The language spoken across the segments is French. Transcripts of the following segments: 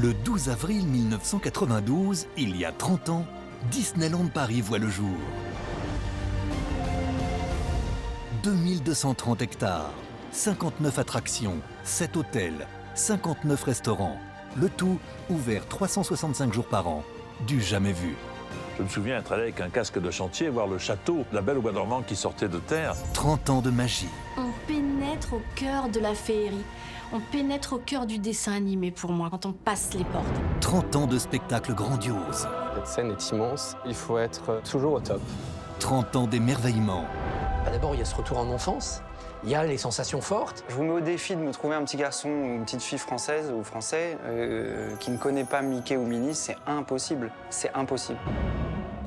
Le 12 avril 1992, il y a 30 ans, Disneyland Paris voit le jour. 2230 hectares, 59 attractions, 7 hôtels, 59 restaurants. Le tout ouvert 365 jours par an, du jamais vu. Je me souviens être allé avec un casque de chantier voir le château, la Belle au bois dormant qui sortait de terre. 30 ans de magie. On pénètre au cœur de la féerie. On pénètre au cœur du dessin animé pour moi quand on passe les portes. 30 ans de spectacles grandioses. Cette scène est immense, il faut être toujours au top. 30 ans d'émerveillement. D'abord, il y a ce retour en enfance, il y a les sensations fortes. Je vous mets au défi de me trouver un petit garçon ou une petite fille française ou français qui ne connaît pas Mickey ou Minnie, c'est impossible. C'est impossible.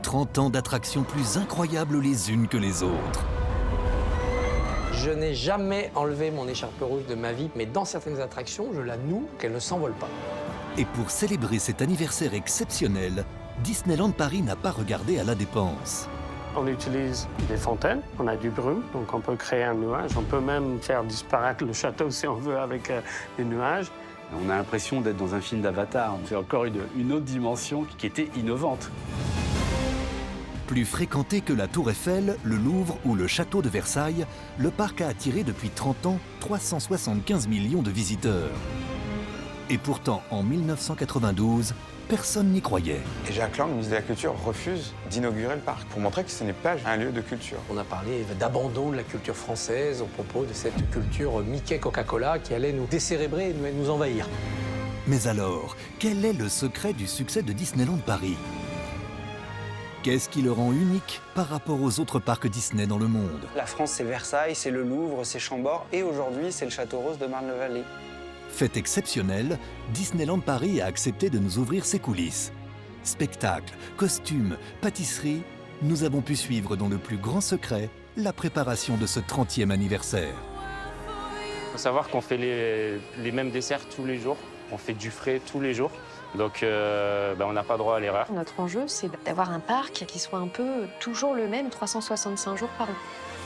30 ans d'attractions plus incroyables les unes que les autres. Je n'ai jamais enlevé mon écharpe rouge de ma vie, mais dans certaines attractions, je la noue, qu'elle ne s'envole pas. Et pour célébrer cet anniversaire exceptionnel, Disneyland Paris n'a pas regardé à la dépense. On utilise des fontaines, on a du brume, donc on peut créer un nuage. On peut même faire disparaître le château si on veut avec des nuages. On a l'impression d'être dans un film d'Avatar. C'est encore une autre dimension qui était innovante. Plus fréquenté que la Tour Eiffel, le Louvre ou le Château de Versailles, le parc a attiré depuis 30 ans 375 millions de visiteurs. Et pourtant, en 1992, personne n'y croyait. Et Jacques Lang, ministre de la Culture, refuse d'inaugurer le parc pour montrer que ce n'est pas un lieu de culture. On a parlé d'abandon de la culture française au propos de cette culture Mickey-Coca-Cola qui allait nous décérébrer et nous envahir. Mais alors, quel est le secret du succès de Disneyland Paris ? Qu'est-ce qui le rend unique par rapport aux autres parcs Disney dans le monde ? La France, c'est Versailles, c'est le Louvre, c'est Chambord et aujourd'hui, c'est le Château Rose de Marne-la-Vallée. Fait exceptionnel, Disneyland Paris a accepté de nous ouvrir ses coulisses. Spectacles, costumes, pâtisseries, nous avons pu suivre dans le plus grand secret la préparation de ce 30e anniversaire. Il faut savoir qu'on fait les mêmes desserts tous les jours. On fait du frais tous les jours. Donc on n'a pas droit à l'erreur. Notre enjeu, c'est d'avoir un parc qui soit un peu toujours le même 365 jours par an.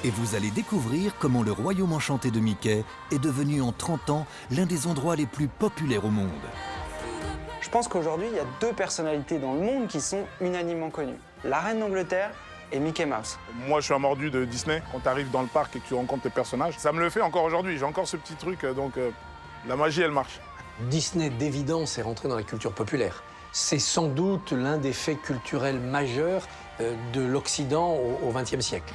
Et vous allez découvrir comment le royaume enchanté de Mickey est devenu en 30 ans l'un des endroits les plus populaires au monde. Je pense qu'aujourd'hui, il y a deux personnalités dans le monde qui sont unanimement connues. La reine d'Angleterre et Mickey Mouse. Moi, je suis un mordu de Disney. Quand tu arrives dans le parc et que tu rencontres tes personnages, ça me le fait encore aujourd'hui. J'ai encore ce petit truc, donc la magie, elle marche. Disney, d'évidence, est rentré dans la culture populaire. C'est sans doute l'un des faits culturels majeurs de l'Occident au XXe siècle.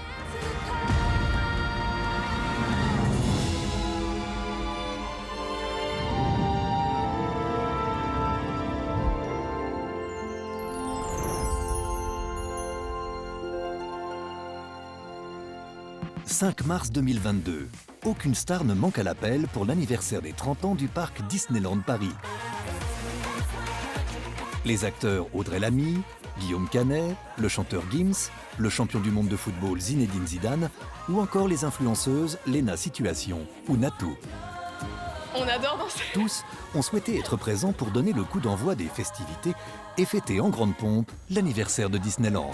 « 5 mars 2022. Aucune star ne manque à l'appel pour l'anniversaire des 30 ans du parc Disneyland Paris. Les acteurs Audrey Lamy, Guillaume Canet, le chanteur Gims, le champion du monde de football Zinedine Zidane ou encore les influenceuses Léna Situation ou Natou. On adore danser. Tous ont souhaité être présents pour donner le coup d'envoi des festivités et fêter en grande pompe l'anniversaire de Disneyland.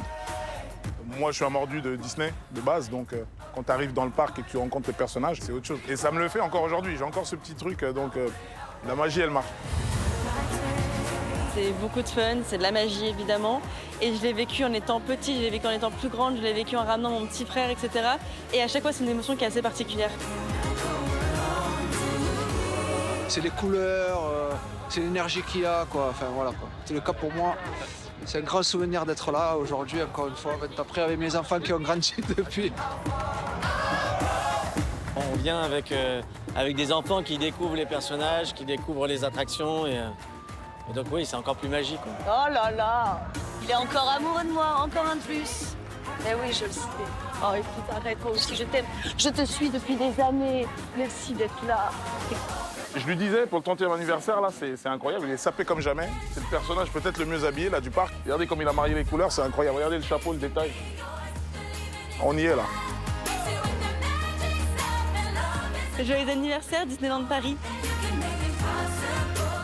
Moi, je suis un mordu de Disney, de base, donc quand tu arrives dans le parc et que tu rencontres tes personnages, c'est autre chose. Et ça me le fait encore aujourd'hui, j'ai encore ce petit truc, donc la magie, elle marche. C'est beaucoup de fun, c'est de la magie évidemment. Et je l'ai vécu en étant petit, je l'ai vécu en étant plus grande, je l'ai vécu en ramenant mon petit frère, etc. Et à chaque fois, c'est une émotion qui est assez particulière. C'est les couleurs, c'est l'énergie qu'il y a, quoi. Enfin voilà, quoi. C'est le cas pour moi. C'est un grand souvenir d'être là aujourd'hui, encore une fois, 20 ans après, avec mes enfants qui ont grandi depuis. On vient avec des enfants qui découvrent les personnages, qui découvrent les attractions. Et donc oui, c'est encore plus magique. Quoi. Oh là là, il est encore amoureux de moi, encore un de plus. Mais oui, je le sais. Oh écoute, arrête, moi aussi je t'aime. Je te suis depuis des années. Merci d'être là. Je lui disais, pour le 30e anniversaire, là, c'est incroyable. Il est sapé comme jamais. C'est le personnage peut-être le mieux habillé là, du parc. Regardez comme il a marié les couleurs, c'est incroyable. Regardez le chapeau, le détail. On y est là. Joyeux anniversaire Disneyland Paris.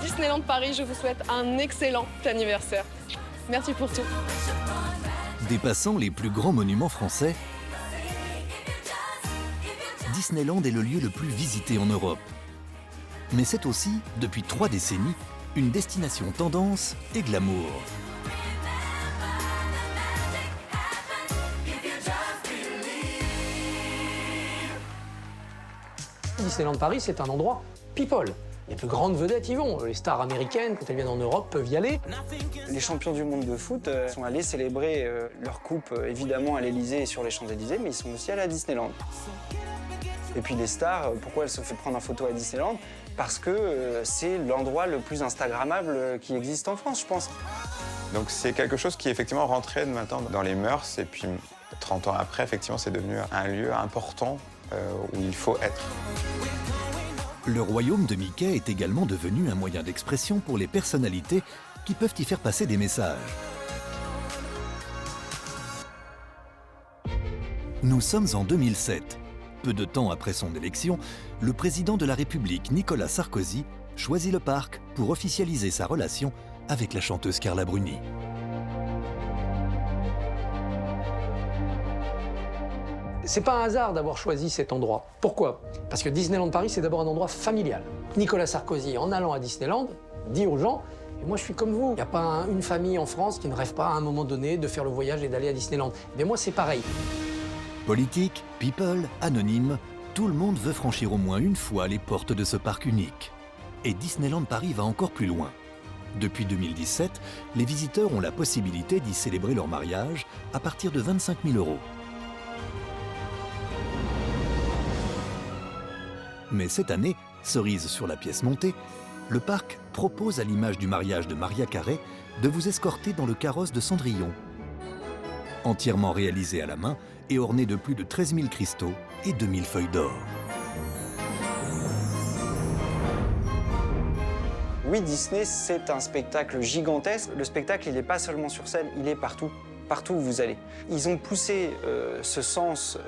Disneyland Paris, je vous souhaite un excellent anniversaire. Merci pour tout. Dépassant les plus grands monuments français, Disneyland est le lieu le plus visité en Europe. Mais c'est aussi, depuis 3 décennies, une destination tendance et glamour. Disneyland Paris, c'est un endroit people. Les plus grandes vedettes y vont. Les stars américaines, quand elles viennent en Europe, peuvent y aller. Les champions du monde de foot sont allés célébrer leur coupe, évidemment, à l'Élysée et sur les Champs-Élysées, mais ils sont aussi allés à Disneyland. Et puis les stars, pourquoi elles se font prendre en photo à Disneyland? Parce que c'est l'endroit le plus instagrammable qui existe en France, je pense. Donc c'est quelque chose qui est effectivement rentré maintenant dans les mœurs. Et puis 30 ans après, effectivement, c'est devenu un lieu important où il faut être. Le royaume de Mickey est également devenu un moyen d'expression pour les personnalités qui peuvent y faire passer des messages. Nous sommes en 2007. Peu de temps après son élection, le président de la République, Nicolas Sarkozy, choisit le parc pour officialiser sa relation avec la chanteuse Carla Bruni. C'est pas un hasard d'avoir choisi cet endroit. Pourquoi? Parce que Disneyland Paris, c'est d'abord un endroit familial. Nicolas Sarkozy, en allant à Disneyland, dit aux gens « Moi, je suis comme vous. Il n'y a pas une famille en France qui ne rêve pas à un moment donné de faire le voyage et d'aller à Disneyland. Mais moi, c'est pareil. » Politique, people, anonyme, tout le monde veut franchir au moins une fois les portes de ce parc unique. Et Disneyland Paris va encore plus loin. Depuis 2017, les visiteurs ont la possibilité d'y célébrer leur mariage à partir de 25 000 €. Mais cette année, cerise sur la pièce montée, le parc propose à l'image du mariage de Maria Carey de vous escorter dans le carrosse de Cendrillon. Entièrement réalisé à la main et orné de plus de 13 000 cristaux et 2 000 feuilles d'or. Oui, Disney, c'est un spectacle gigantesque. Le spectacle, il n'est pas seulement sur scène, il est partout, partout où vous allez. Ils ont poussé ce sens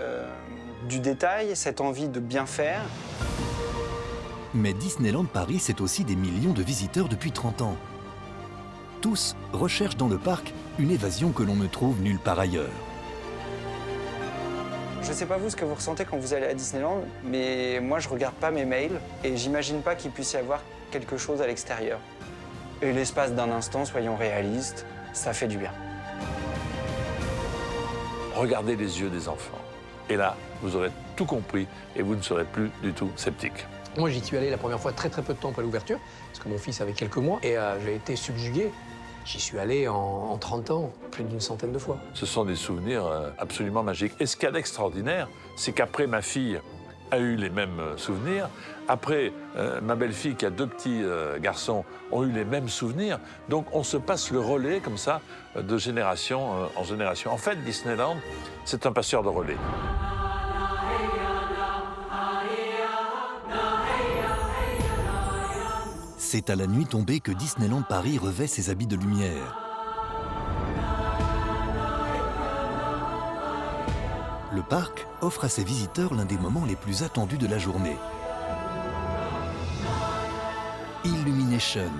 du détail, cette envie de bien faire. Mais Disneyland Paris, c'est aussi des millions de visiteurs depuis 30 ans. Tous recherchent dans le parc une évasion que l'on ne trouve nulle part ailleurs. Je ne sais pas vous ce que vous ressentez quand vous allez à Disneyland, mais moi je regarde pas mes mails et j'imagine pas qu'il puisse y avoir quelque chose à l'extérieur. Et l'espace d'un instant, soyons réalistes, ça fait du bien. Regardez les yeux des enfants. Et là, vous aurez tout compris et vous ne serez plus du tout sceptique. Moi, j'y suis allé la première fois très peu de temps après l'ouverture, parce que mon fils avait quelques mois, et j'ai été subjugué. J'y suis allé en 30 ans, plus d'une centaine de fois. Ce sont des souvenirs absolument magiques. Et ce qu'il y a d'extraordinaire, c'est qu'après ma fille a eu les mêmes souvenirs, après ma belle-fille qui a 2 petits garçons ont eu les mêmes souvenirs, donc on se passe le relais comme ça de génération en génération. En fait, Disneyland, c'est un passeur de relais. C'est à la nuit tombée que Disneyland Paris revêt ses habits de lumière. Le parc offre à ses visiteurs l'un des moments les plus attendus de la journée. Illumination,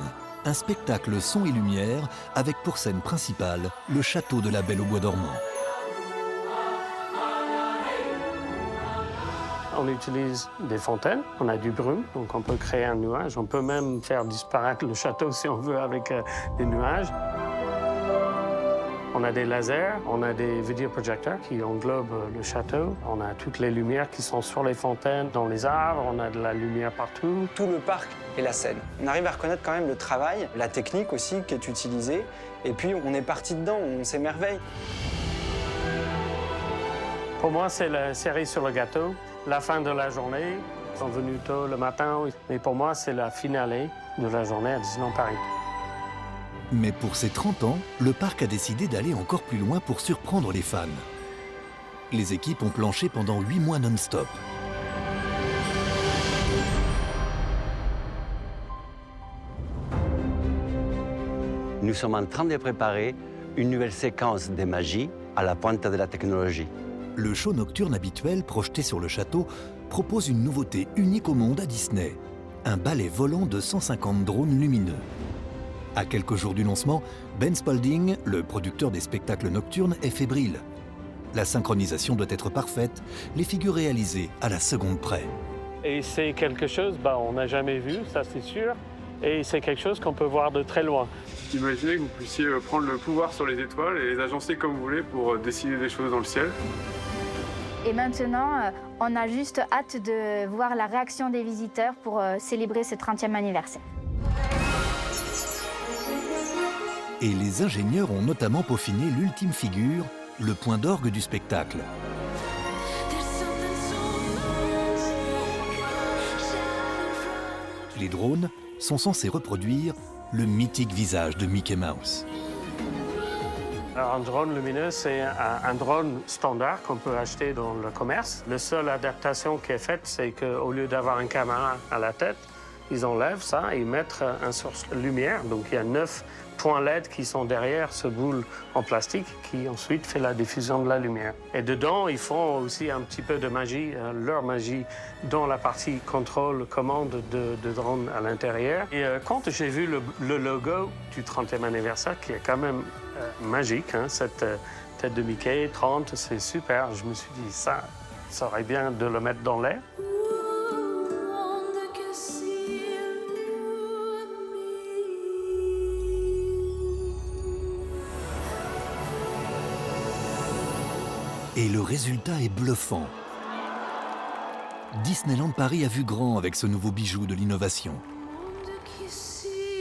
un spectacle son et lumière avec pour scène principale le château de la Belle au Bois dormant. On utilise des fontaines, on a du brume, donc on peut créer un nuage. On peut même faire disparaître le château si on veut avec des nuages. On a des lasers, on a des vidéoprojecteurs qui englobent le château. On a toutes les lumières qui sont sur les fontaines, dans les arbres, on a de la lumière partout. Tout le parc et la scène. On arrive à reconnaître quand même le travail, la technique aussi qui est utilisée. Et puis on est parti dedans, on s'émerveille. Pour moi, c'est la cerise sur le gâteau. La fin de la journée, ils sont venus tôt le matin, mais pour moi, c'est la finale de la journée à Disneyland Paris. Mais pour ses 30 ans, le parc a décidé d'aller encore plus loin pour surprendre les fans. Les équipes ont planché pendant 8 mois non-stop. Nous sommes en train de préparer une nouvelle séquence de magie à la pointe de la technologie. Le show nocturne habituel projeté sur le château propose une nouveauté unique au monde à Disney. Un balai volant de 150 drones lumineux. À quelques jours du lancement, Ben Spalding, le producteur des spectacles nocturnes, est fébrile. La synchronisation doit être parfaite, les figures réalisées à la seconde près. Et c'est quelque chose on n'a jamais vu, ça c'est sûr. et c'est quelque chose qu'on peut voir de très loin. Imaginez que vous puissiez prendre le pouvoir sur les étoiles et les agencer comme vous voulez pour décider des choses dans le ciel. Et maintenant, on a juste hâte de voir la réaction des visiteurs pour célébrer ce 30e anniversaire. Et les ingénieurs ont notamment peaufiné l'ultime figure, le point d'orgue du spectacle. Les drones sont censés reproduire le mythique visage de Mickey Mouse. Alors, un drone lumineux, c'est un drone standard qu'on peut acheter dans le commerce. La seule adaptation qui est faite, c'est qu'au lieu d'avoir une caméra à la tête, ils enlèvent ça et ils mettent un source de lumière. Donc il y a 9 points LED qui sont derrière ce boule en plastique qui ensuite fait la diffusion de la lumière. Et dedans, ils font aussi un petit peu de magie, leur magie, dans la partie contrôle, commande de drone à l'intérieur. Et quand j'ai vu le logo du 30e anniversaire, qui est quand même magique, hein, cette tête de Mickey, 30, c'est super. Je me suis dit, ça serait bien de le mettre dans l'air. Et le résultat est bluffant. Disneyland Paris a vu grand avec ce nouveau bijou de l'innovation.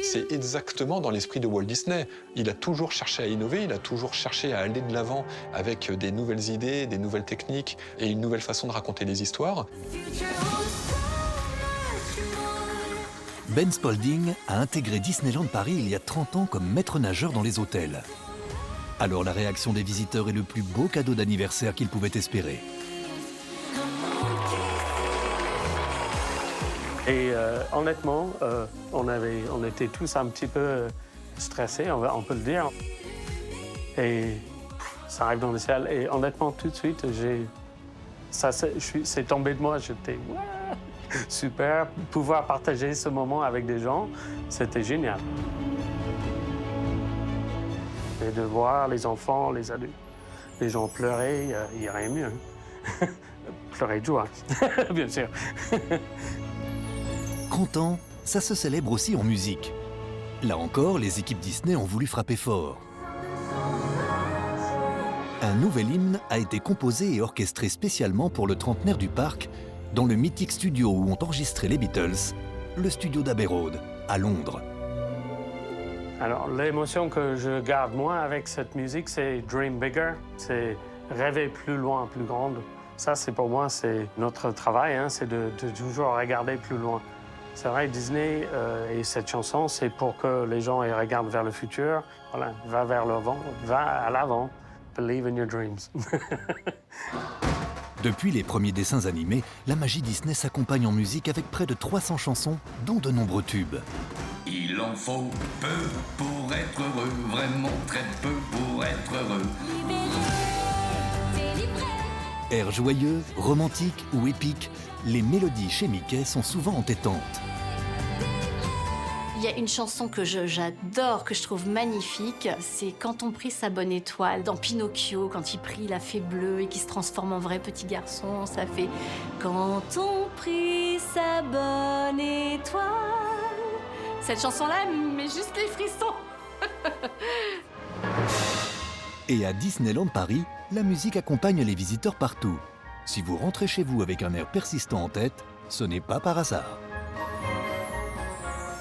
C'est exactement dans l'esprit de Walt Disney. Il a toujours cherché à innover, il a toujours cherché à aller de l'avant avec des nouvelles idées, des nouvelles techniques et une nouvelle façon de raconter les histoires. Ben Spalding a intégré Disneyland Paris il y a 30 ans comme maître nageur dans les hôtels. Alors la réaction des visiteurs est le plus beau cadeau d'anniversaire qu'ils pouvaient espérer. Et honnêtement, on était tous un petit peu stressés, on peut le dire. Et ça arrive dans le ciel. Et honnêtement, tout de suite, c'est tombé de moi. J'étais super. Pouvoir partager ce moment avec des gens, c'était génial. Et de voir les enfants, les adultes, les gens pleurer, il n'y a rien de mieux. Hein. Pleurer de joie, bien sûr. Content, ça se célèbre aussi en musique. Là encore, les équipes Disney ont voulu frapper fort. Un nouvel hymne a été composé et orchestré spécialement pour le trentenaire du parc dans le mythique studio où ont enregistré les Beatles, le studio d'Abbey Road, à Londres. Alors, l'émotion que je garde moi avec cette musique, c'est Dream Bigger, c'est rêver plus loin, plus grande. Ça, c'est pour moi, c'est notre travail, hein, c'est de toujours regarder plus loin. C'est vrai, Disney et cette chanson, c'est pour que les gens regardent vers le futur. Voilà, va vers l'avant, va à l'avant. Believe in your dreams. Depuis les premiers dessins animés, la magie Disney s'accompagne en musique avec près de 300 chansons, dont de nombreux tubes. Il en faut peu pour être heureux, vraiment très peu pour être heureux. Airs joyeux, romantiques ou épiques, les mélodies chez Mickey sont souvent entêtantes. Il y a une chanson que j'adore, que je trouve magnifique, c'est Quand on prie sa bonne étoile, dans Pinocchio, quand il prie la fée bleue et qu'il se transforme en vrai petit garçon, ça fait Quand on prie sa bonne étoile. Cette chanson-là met juste les frissons. Et à Disneyland Paris, la musique accompagne les visiteurs partout. Si vous rentrez chez vous avec un air persistant en tête, ce n'est pas par hasard.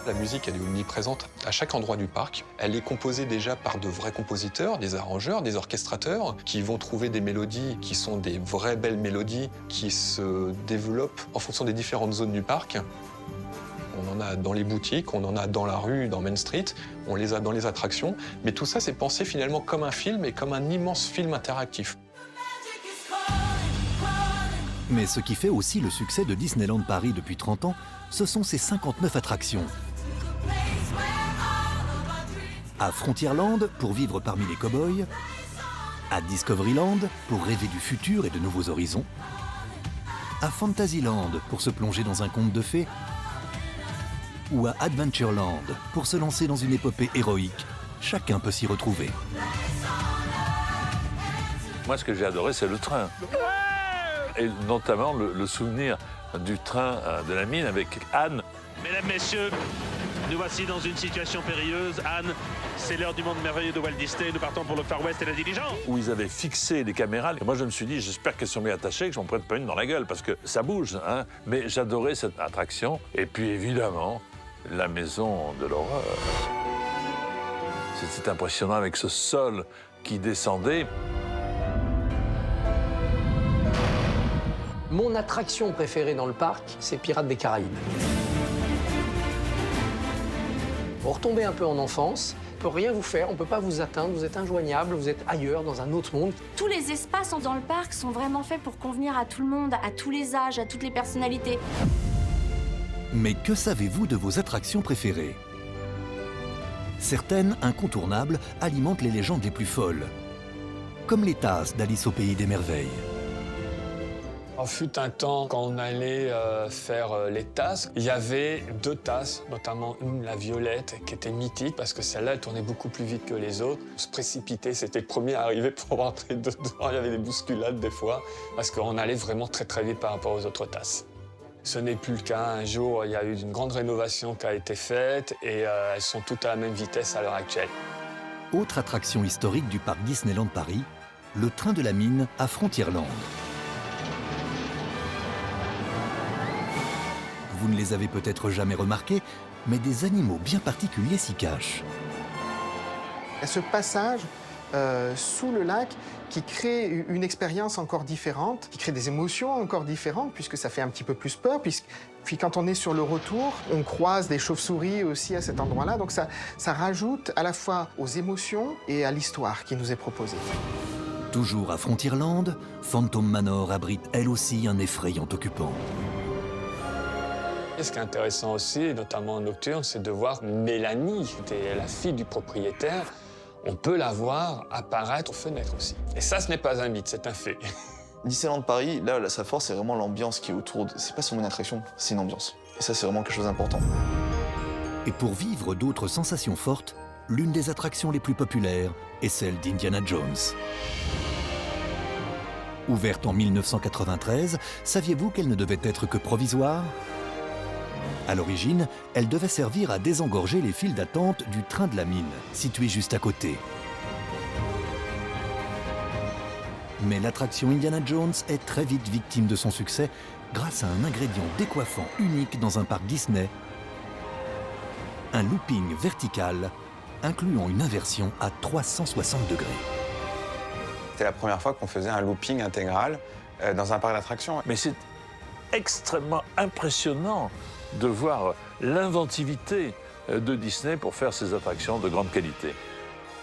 La musique, elle est omniprésente à chaque endroit du parc. Elle est composée déjà par de vrais compositeurs, des arrangeurs, des orchestrateurs, qui vont trouver des mélodies qui sont des vraies belles mélodies qui se développent en fonction des différentes zones du parc. On en a dans les boutiques, on en a dans la rue, dans Main Street, on les a dans les attractions. Mais tout ça, c'est pensé finalement comme un film et comme un immense film interactif. Mais ce qui fait aussi le succès de Disneyland Paris depuis 30 ans, ce sont ses 59 attractions. À Frontierland, pour vivre parmi les cow-boys. À Discoveryland, pour rêver du futur et de nouveaux horizons. À Fantasyland, pour se plonger dans un conte de fées. Ou à Adventureland, pour se lancer dans une épopée héroïque. Chacun peut s'y retrouver. Moi, ce que j'ai adoré, c'est le train. Et notamment le souvenir du train de la mine avec Anne. Mesdames, Messieurs, Nous voici dans une situation périlleuse. Anne, c'est l'heure du monde merveilleux de Walt Disney. Nous partons pour le Far West et la diligence. Où ils avaient fixé les caméras. Et moi, je me suis dit, j'espère qu'elles sont bien attachées, que je m'en prenne pas une dans la gueule, parce que ça bouge. Hein. Mais j'adorais cette attraction. Et puis, évidemment, la maison de l'horreur. C'était impressionnant avec ce sol qui descendait. Mon attraction préférée dans le parc, c'est Pirates des Caraïbes. Vous retombez un peu en enfance, on ne peut rien vous faire, on ne peut pas vous atteindre, vous êtes injoignable, vous êtes ailleurs, dans un autre monde. Tous les espaces dans le parc sont vraiment faits pour convenir à tout le monde, à tous les âges, à toutes les personnalités. Mais que savez-vous de vos attractions préférées? Certaines, incontournables, alimentent les légendes les plus folles. Comme les tasses d'Alice au Pays des Merveilles. Il fut un temps, quand on allait faire les tasses, il y avait 2 tasses, notamment une, la violette, qui était mythique, parce que celle-là, elle tournait beaucoup plus vite que les autres. On se précipitait, c'était le premier à arriver pour rentrer dedans. Il y avait des bousculades des fois, parce qu'on allait vraiment très très vite par rapport aux autres tasses. Ce n'est plus le cas. Un jour, il y a eu une grande rénovation qui a été faite, et elles sont toutes à la même vitesse à l'heure actuelle. Autre attraction historique du parc Disneyland Paris, le train de la mine à Frontierland. Vous ne les avez peut-être jamais remarqués, mais des animaux bien particuliers s'y cachent. Il y a ce passage sous le lac qui crée une expérience encore différente, qui crée des émotions encore différentes, puisque ça fait un petit peu plus peur. Puis quand on est sur le retour, on croise des chauves-souris aussi à cet endroit-là. Donc ça rajoute à la fois aux émotions et à l'histoire qui nous est proposée. Toujours à Frontierland, Phantom Manor abrite elle aussi un effrayant occupant. Et ce qui est intéressant aussi, notamment en nocturne, c'est de voir Mélanie, qui était la fille du propriétaire. On peut la voir apparaître aux fenêtres aussi. Et ça, ce n'est pas un mythe, c'est un fait. Disneyland Paris, là, sa force, c'est vraiment l'ambiance qui est autour. C'est pas seulement une attraction, c'est une ambiance. Et ça, c'est vraiment quelque chose d'important. Et pour vivre d'autres sensations fortes, l'une des attractions les plus populaires est celle d'Indiana Jones. Ouverte en 1993, saviez-vous qu'elle ne devait être que provisoire ? À l'origine, elle devait servir à désengorger les files d'attente du train de la mine, situé juste à côté. Mais l'attraction Indiana Jones est très vite victime de son succès grâce à un ingrédient décoiffant unique dans un parc Disney, un looping vertical incluant une inversion à 360 degrés. C'était la première fois qu'on faisait un looping intégral dans un parc d'attractions. Mais c'est extrêmement impressionnant de voir l'inventivité de Disney pour faire ces attractions de grande qualité.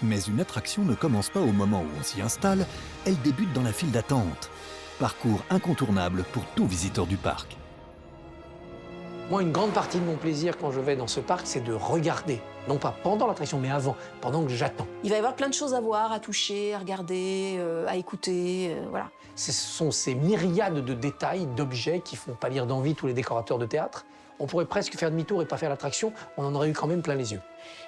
Mais une attraction ne commence pas au moment où on s'y installe, elle débute dans la file d'attente. Parcours incontournable pour tout visiteur du parc. Moi, une grande partie de mon plaisir quand je vais dans ce parc, c'est de regarder. Non pas pendant l'attraction, mais avant, pendant que j'attends. Il va y avoir plein de choses à voir, à toucher, à regarder, à écouter, voilà. Ce sont ces myriades de détails, d'objets qui font pâlir d'envie tous les décorateurs de théâtre. On pourrait presque faire demi-tour et pas faire l'attraction, on en aurait eu quand même plein les yeux.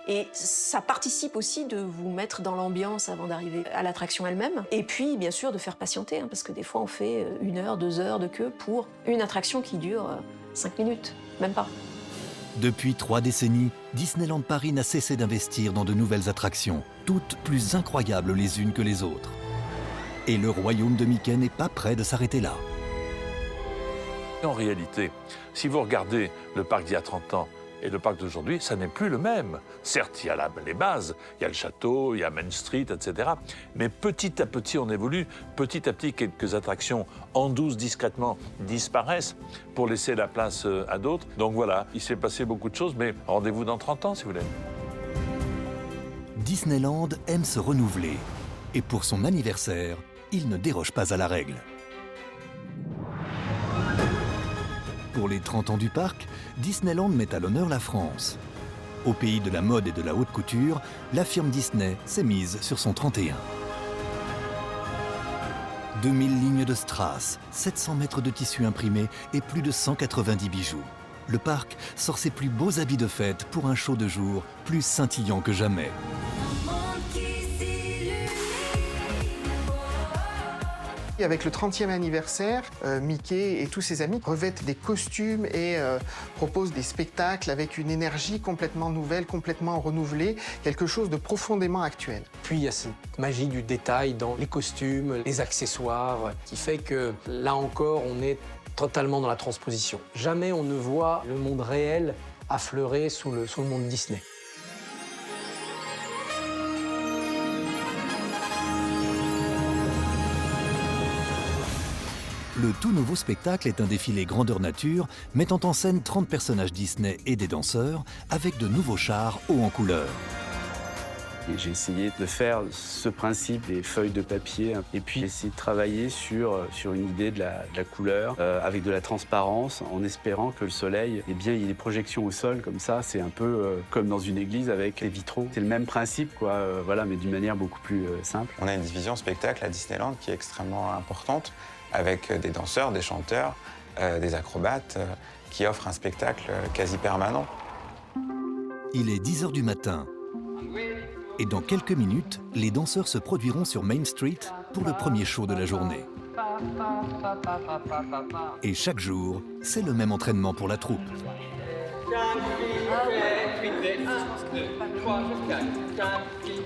Et ça participe aussi de vous mettre dans l'ambiance avant d'arriver à l'attraction elle-même. Et puis, bien sûr, de faire patienter, parce que des fois, on fait 1 heure, 2 heures de queue pour une attraction qui dure 5 minutes, même pas. Depuis 3 décennies, Disneyland Paris n'a cessé d'investir dans de nouvelles attractions, toutes plus incroyables les unes que les autres. Et le royaume de Mickey n'est pas près de s'arrêter là. En réalité, si vous regardez le parc d'il y a 30 ans et le parc d'aujourd'hui, ça n'est plus le même. Certes, il y a les bases, il y a le château, il y a Main Street, etc. Mais petit à petit, on évolue. Petit à petit, quelques attractions en douce, discrètement, disparaissent pour laisser la place à d'autres. Donc voilà, il s'est passé beaucoup de choses, mais rendez-vous dans 30 ans, si vous voulez. Disneyland aime se renouveler. Et pour son anniversaire, il ne déroge pas à la règle. Pour les 30 ans du parc, Disneyland met à l'honneur la France. Au pays de la mode et de la haute couture, la firme Disney s'est mise sur son 31. 2000 lignes de strass, 700 mètres de tissu imprimé et plus de 190 bijoux. Le parc sort ses plus beaux habits de fête pour un show de jour plus scintillant que jamais. Et avec le 30e anniversaire, Mickey et tous ses amis revêtent des costumes et proposent des spectacles avec une énergie complètement nouvelle, complètement renouvelée, quelque chose de profondément actuel. Puis il y a cette magie du détail dans les costumes, les accessoires, qui fait que là encore, on est totalement dans la transposition. Jamais on ne voit le monde réel affleurer sous le monde Disney. Le tout nouveau spectacle est un défilé grandeur nature, mettant en scène 30 personnages Disney et des danseurs, avec de nouveaux chars hauts en couleur. J'ai essayé de faire ce principe des feuilles de papier et puis essayer de travailler sur une idée de la couleur avec de la transparence en espérant que le soleil, eh bien, il y ait des projections au sol comme ça. C'est un peu comme dans une église avec les vitraux. C'est le même principe, quoi, voilà, mais d'une manière beaucoup plus simple. On a une division spectacle à Disneyland qui est extrêmement importante avec des danseurs, des chanteurs, des acrobates qui offrent un spectacle quasi permanent. Il est 10 h du matin. Et dans quelques minutes, les danseurs se produiront sur Main Street pour le premier show de la journée. Et chaque jour, c'est le même entraînement pour la troupe.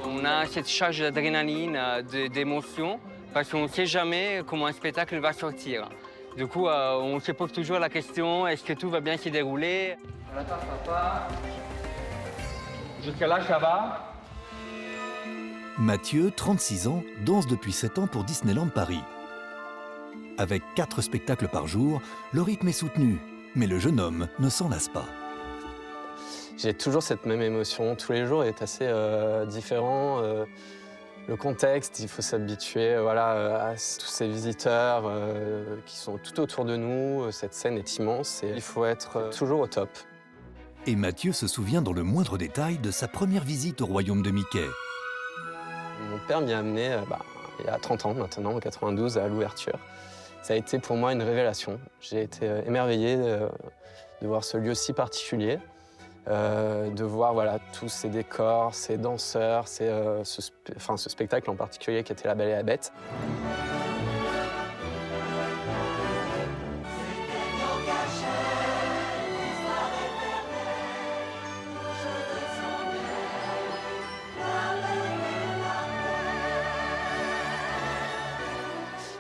On a cette charge d'adrénaline, d'émotion, parce qu'on ne sait jamais comment un spectacle va sortir. Du coup, on se pose toujours la question, est-ce que tout va bien se dérouler? Jusqu'à là, ça va? Mathieu, 36 ans, danse depuis 7 ans pour Disneyland Paris. Avec 4 spectacles par jour, le rythme est soutenu, mais le jeune homme ne s'en lasse pas. J'ai toujours cette même émotion. Tous les jours est assez différent. Le contexte, il faut s'habituer à tous ces visiteurs qui sont tout autour de nous. Cette scène est immense et il faut être toujours au top. Et Mathieu se souvient dans le moindre détail de sa première visite au royaume de Mickey. Mon père m'y a amené il y a 30 ans maintenant, en 92, à l'ouverture. Ça a été pour moi une révélation. J'ai été émerveillé de voir ce lieu si particulier, de voir tous ces décors, ces danseurs, ce spectacle en particulier qui était La Belle et la Bête.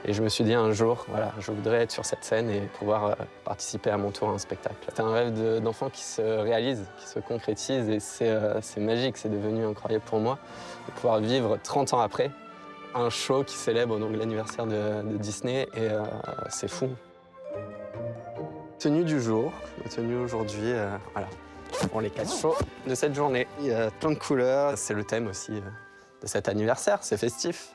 Et je me suis dit un jour, je voudrais être sur cette scène et pouvoir participer à mon tour à un spectacle. C'est un rêve d'enfant qui se réalise, qui se concrétise et c'est magique, c'est devenu incroyable pour moi de pouvoir vivre 30 ans après un show qui célèbre donc l'anniversaire de Disney et c'est fou. Tenue du jour, la tenue aujourd'hui, pour les 4 shows de cette journée. Il y a plein de couleurs, c'est le thème aussi de cet anniversaire, c'est festif.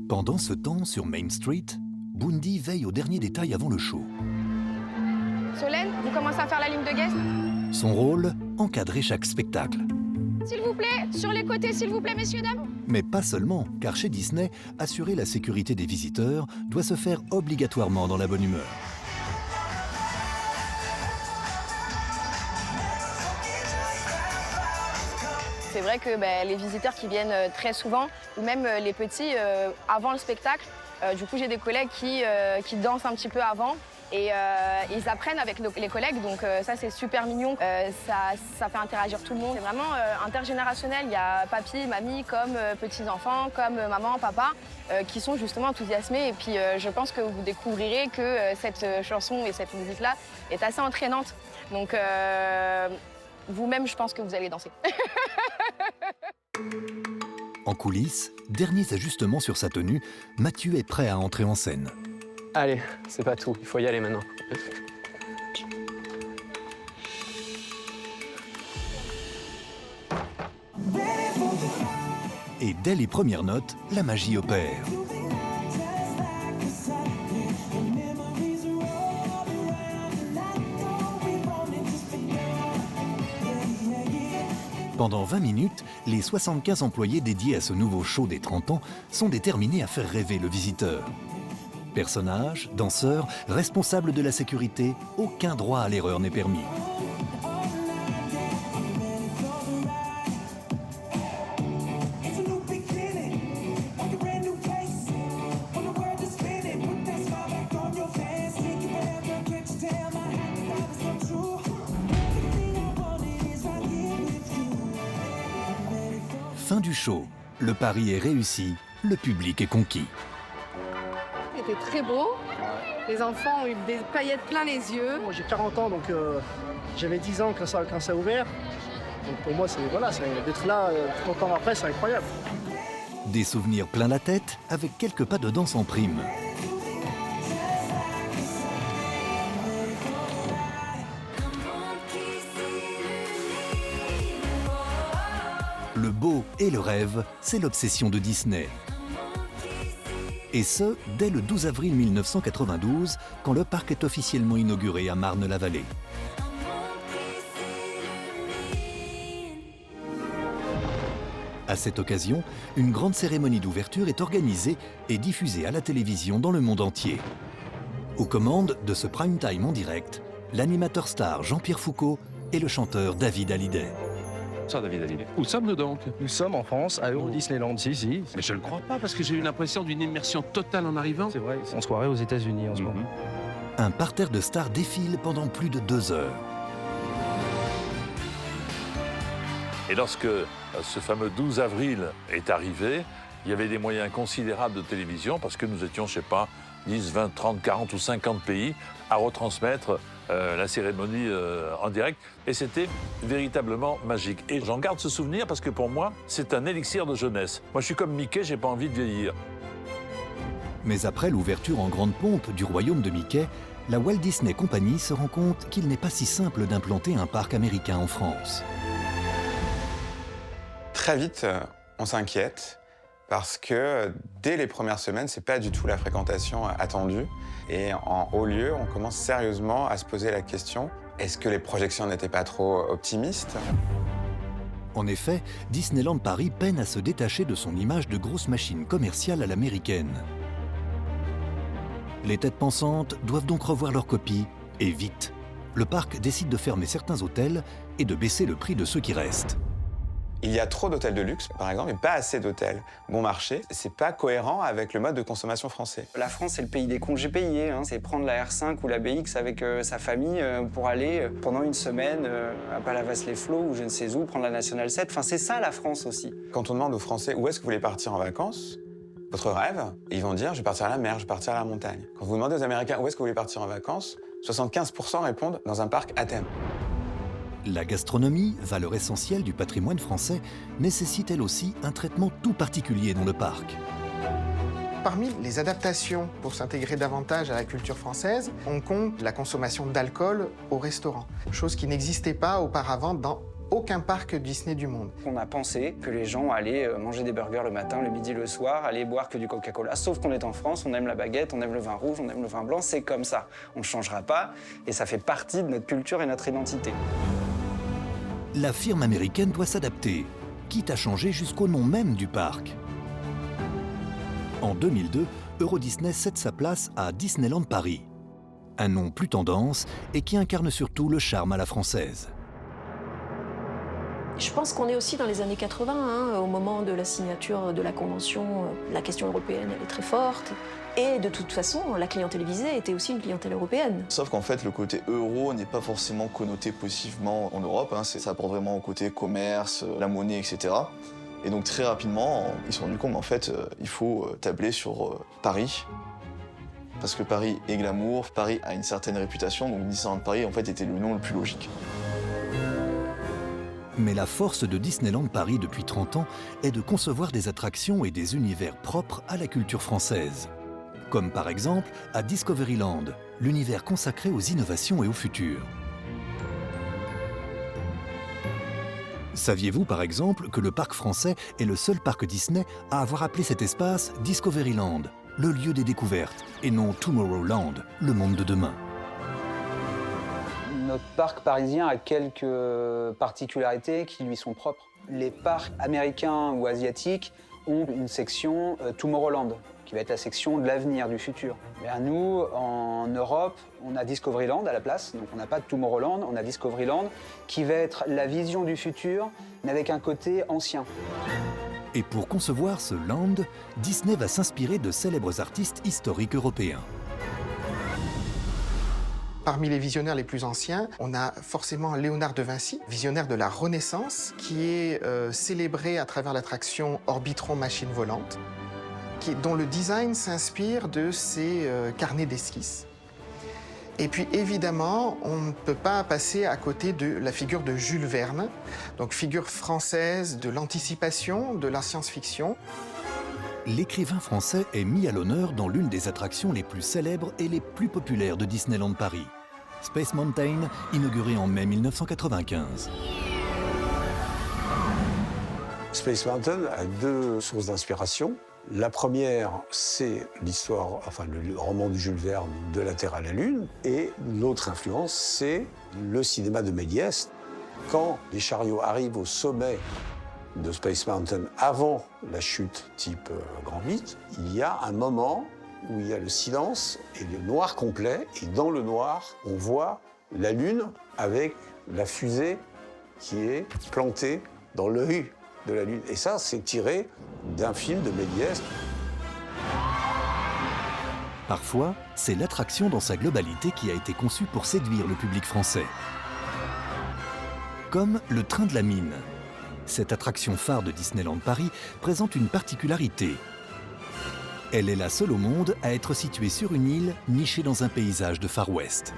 Pendant ce temps, sur Main Street, Bundy veille aux derniers détails avant le show. Solène, vous commencez à faire la ligne de guest? Son rôle, encadrer chaque spectacle. S'il vous plaît, sur les côtés, s'il vous plaît, messieurs, dames. Mais pas seulement, car chez Disney, assurer la sécurité des visiteurs doit se faire obligatoirement dans la bonne humeur. C'est vrai que les visiteurs qui viennent très souvent, ou même les petits, avant le spectacle, du coup j'ai des collègues qui dansent un petit peu avant et ils apprennent avec les collègues, donc ça c'est super mignon, ça fait interagir tout le monde. C'est vraiment intergénérationnel, il y a papy, mamie, comme petits-enfants, comme maman, papa, qui sont justement enthousiasmés et puis je pense que vous découvrirez que cette chanson et cette musique-là est assez entraînante. Donc vous-même, je pense que vous allez danser. En coulisses, derniers ajustements sur sa tenue, Mathieu est prêt à entrer en scène. Allez, c'est pas tout, il faut y aller maintenant. Et dès les premières notes, la magie opère. Pendant 20 minutes, les 75 employés dédiés à ce nouveau show des 30 ans sont déterminés à faire rêver le visiteur. Personnages, danseurs, responsables de la sécurité, aucun droit à l'erreur n'est permis. Fin du show. Le pari est réussi, le public est conquis. C'était très beau. Les enfants ont eu des paillettes plein les yeux. Moi j'ai 40 ans, donc j'avais 10 ans quand ça a ouvert. Donc pour moi, d'être là 30 ans après, c'est incroyable. Des souvenirs plein la tête, avec quelques pas de danse en prime. Le beau et le rêve, c'est l'obsession de Disney. Et ce, dès le 12 avril 1992, quand le parc est officiellement inauguré à Marne-la-Vallée. À cette occasion, une grande cérémonie d'ouverture est organisée et diffusée à la télévision dans le monde entier. Aux commandes de ce prime time en direct, l'animateur star Jean-Pierre Foucault et le chanteur David Hallyday. Ça, David Hallyday. Où sommes-nous donc? Nous sommes en France, à Euro Disneyland, si. Mais je ne le crois pas, parce que j'ai eu l'impression d'une immersion totale en arrivant. C'est vrai, on se croirait aux États-Unis en ce moment. Un parterre de stars défile pendant plus de 2 heures. Et lorsque ce fameux 12 avril est arrivé, il y avait des moyens considérables de télévision, parce que nous étions, je ne sais pas, 10, 20, 30, 40 ou 50 pays à retransmettre la cérémonie en direct. Et c'était véritablement magique. Et j'en garde ce souvenir parce que pour moi, c'est un élixir de jeunesse. Moi, je suis comme Mickey, j'ai pas envie de vieillir. Mais après l'ouverture en grande pompe du royaume de Mickey, la Walt Disney Company se rend compte qu'il n'est pas si simple d'implanter un parc américain en France. Très vite, on s'inquiète parce que dès les premières semaines, c'est pas du tout la fréquentation attendue. Et en haut lieu, on commence sérieusement à se poser la question, est-ce que les projections n'étaient pas trop optimistes? En effet, Disneyland Paris peine à se détacher de son image de grosse machine commerciale à l'américaine. Les têtes pensantes doivent donc revoir leur copie, et vite. Le parc décide de fermer certains hôtels et de baisser le prix de ceux qui restent. Il y a trop d'hôtels de luxe, par exemple, et pas assez d'hôtels bon marché. C'est pas cohérent avec le mode de consommation français. La France, c'est le pays des congés payés. C'est prendre la R5 ou la BX avec sa famille pour aller pendant une semaine à Palavas-les-Flots ou je ne sais où, prendre la Nationale 7. Enfin, c'est ça la France aussi. Quand on demande aux Français où est-ce que vous voulez partir en vacances, votre rêve, ils vont dire je vais partir à la mer, je vais partir à la montagne. Quand vous demandez aux Américains où est-ce que vous voulez partir en vacances, 75% répondent dans un parc à thème. La gastronomie, valeur essentielle du patrimoine français, nécessite elle aussi un traitement tout particulier dans le parc. Parmi les adaptations pour s'intégrer davantage à la culture française, on compte la consommation d'alcool au restaurant, chose qui n'existait pas auparavant dans aucun parc Disney du monde. On a pensé que les gens allaient manger des burgers le matin, le midi, le soir, aller boire que du Coca-Cola. Sauf qu'on est en France, on aime la baguette, on aime le vin rouge, on aime le vin blanc, c'est comme ça. On ne changera pas et ça fait partie de notre culture et notre identité. La firme américaine doit s'adapter, quitte à changer jusqu'au nom même du parc. En 2002, Euro Disney cède sa place à Disneyland Paris. Un nom plus tendance et qui incarne surtout le charme à la française. Je pense qu'on est aussi dans les années 80, au moment de la signature de la Convention, la question européenne elle est très forte. Et de toute façon, la clientèle visée était aussi une clientèle européenne. Sauf qu'en fait, le côté euro n'est pas forcément connoté positivement en Europe. Ça apporte vraiment au côté commerce, la monnaie, etc. Et donc très rapidement, ils se sont rendus compte qu'en fait, il faut tabler sur Paris. Parce que Paris est glamour, Paris a une certaine réputation, donc Disneyland Paris en fait était le nom le plus logique. Mais la force de Disneyland Paris depuis 30 ans est de concevoir des attractions et des univers propres à la culture française. Comme par exemple à Discoveryland, l'univers consacré aux innovations et au futur. Saviez-vous par exemple que le parc français est le seul parc Disney à avoir appelé cet espace Discoveryland, le lieu des découvertes, et non Tomorrowland, le monde de demain? Notre parc parisien a quelques particularités qui lui sont propres. Les parcs américains ou asiatiques ont une section Tomorrowland, qui va être la section de l'avenir, du futur. Mais nous, en Europe, on a Discoveryland à la place, donc on n'a pas de Tomorrowland, on a Discoveryland, qui va être la vision du futur, mais avec un côté ancien. Et pour concevoir ce land, Disney va s'inspirer de célèbres artistes historiques européens. Parmi les visionnaires les plus anciens, on a forcément Léonard de Vinci, visionnaire de la Renaissance, qui est célébré à travers l'attraction Orbitron Machine Volante, dont le design s'inspire de ses carnets d'esquisses. Et puis évidemment, on ne peut pas passer à côté de la figure de Jules Verne, donc figure française de l'anticipation, de la science-fiction. L'écrivain français est mis à l'honneur dans l'une des attractions les plus célèbres et les plus populaires de Disneyland Paris, Space Mountain, inauguré en mai 1995. Space Mountain a deux sources d'inspiration. La première, c'est l'histoire, enfin le roman de Jules Verne, De la Terre à la Lune. Et l'autre influence, c'est le cinéma de Méliès. Quand les chariots arrivent au sommet de Space Mountain, avant la chute type Grand Mythe, il y a un moment où il y a le silence et le noir complet. Et dans le noir, on voit la Lune avec la fusée qui est plantée dans l'œil de la Lune. Et ça, c'est tiré d'un film de Méliès. Parfois, c'est l'attraction dans sa globalité qui a été conçue pour séduire le public français. Comme le Train de la Mine. Cette attraction phare de Disneyland Paris présente une particularité. Elle est la seule au monde à être située sur une île nichée dans un paysage de Far West.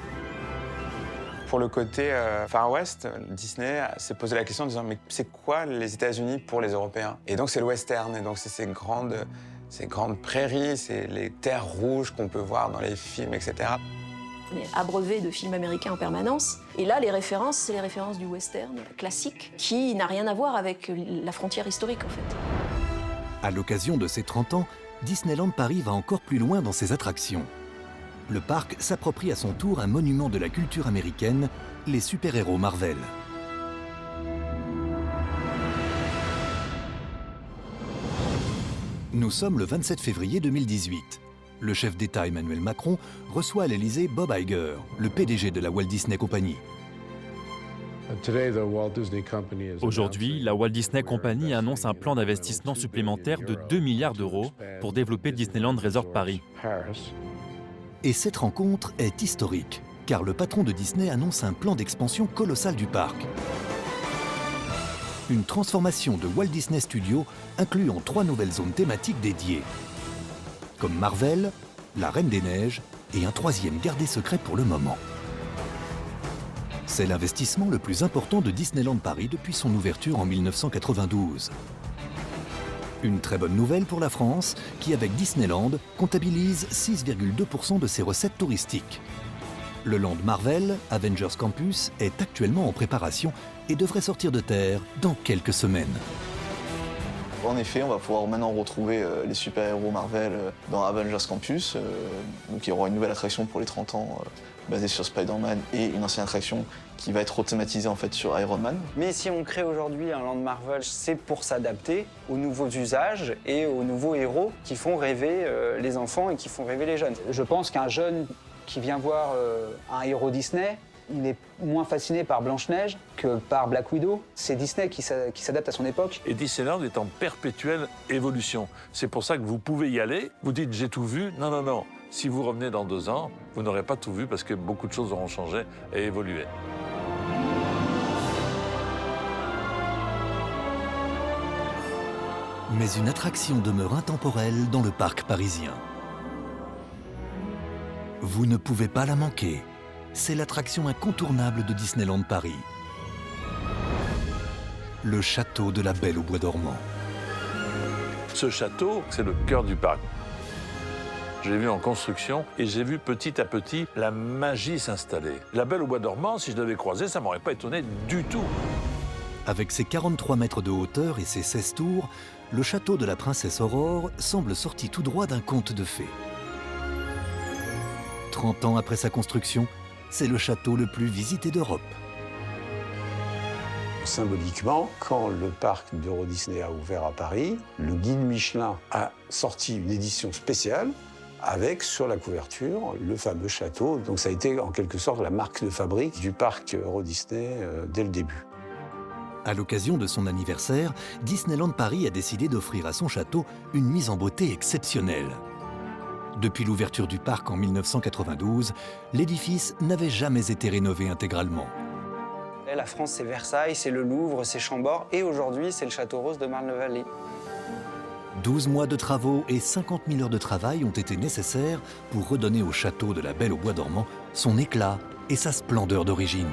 Pour le côté Far West, Disney s'est posé la question en disant « mais c'est quoi les États-Unis pour les Européens ?» Et donc c'est le western, et donc c'est ces grandes prairies, c'est les terres rouges qu'on peut voir dans les films, etc. On est abreuvé de films américains en permanence. Et là, les références, c'est les références du western classique, qui n'a rien à voir avec la frontière historique, en fait. À l'occasion de ses 30 ans, Disneyland Paris va encore plus loin dans ses attractions. Le parc s'approprie à son tour un monument de la culture américaine, les super-héros Marvel. Nous sommes le 27 février 2018. Le chef d'État Emmanuel Macron reçoit à l'Élysée Bob Iger, le PDG de la Walt Disney Company. Aujourd'hui, la Walt Disney Company annonce un plan d'investissement supplémentaire de 2 milliards d'euros pour développer Disneyland Resort Paris. Et cette rencontre est historique, car le patron de Disney annonce un plan d'expansion colossal du parc. Une transformation de Walt Disney Studios incluant 3 nouvelles zones thématiques dédiées, comme Marvel, la Reine des Neiges et un 3e gardé secret pour le moment. C'est l'investissement le plus important de Disneyland Paris depuis son ouverture en 1992. Une très bonne nouvelle pour la France, qui avec Disneyland comptabilise 6,2% de ses recettes touristiques. Le Land Marvel, Avengers Campus, est actuellement en préparation et devrait sortir de terre dans quelques semaines. En effet, on va pouvoir maintenant retrouver les super-héros Marvel dans Avengers Campus. Donc il y aura une nouvelle attraction pour les 30 ans basée sur Spider-Man et une ancienne attraction qui va être rethématisée en fait sur Iron Man. Mais si on crée aujourd'hui un Land Marvel, c'est pour s'adapter aux nouveaux usages et aux nouveaux héros qui font rêver les enfants et qui font rêver les jeunes. Je pense qu'un jeune qui vient voir un héros Disney, il est moins fasciné par Blanche-Neige que par Black Widow. C'est Disney qui s'adapte à son époque. Et Disneyland est en perpétuelle évolution. C'est pour ça que vous pouvez y aller, vous dites « j'ai tout vu ». Non, non, non. Si vous revenez dans 2 ans, vous n'aurez pas tout vu parce que beaucoup de choses auront changé et évolué. Mais une attraction demeure intemporelle dans le parc parisien. Vous ne pouvez pas la manquer. C'est l'attraction incontournable de Disneyland Paris. Le château de la Belle au Bois dormant. Ce château, c'est le cœur du parc. Je l'ai vu en construction et j'ai vu petit à petit la magie s'installer. La Belle au Bois dormant, si je l'avais croisée, ça ne m'aurait pas étonné du tout. Avec ses 43 mètres de hauteur et ses 16 tours, le château de la Princesse Aurore semble sorti tout droit d'un conte de fées. 30 ans après sa construction, c'est le château le plus visité d'Europe. Symboliquement, quand le parc d'Euro Disney a ouvert à Paris, le guide Michelin a sorti une édition spéciale avec, sur la couverture, le fameux château. Donc ça a été en quelque sorte la marque de fabrique du parc Euro Disney dès le début. À l'occasion de son anniversaire, Disneyland Paris a décidé d'offrir à son château une mise en beauté exceptionnelle. Depuis l'ouverture du parc en 1992, l'édifice n'avait jamais été rénové intégralement. La France, c'est Versailles, c'est le Louvre, c'est Chambord, et aujourd'hui, c'est le Château Rose de Marne-la-Vallée. 12 mois de travaux et 50 000 heures de travail ont été nécessaires pour redonner au château de la Belle au Bois dormant son éclat et sa splendeur d'origine.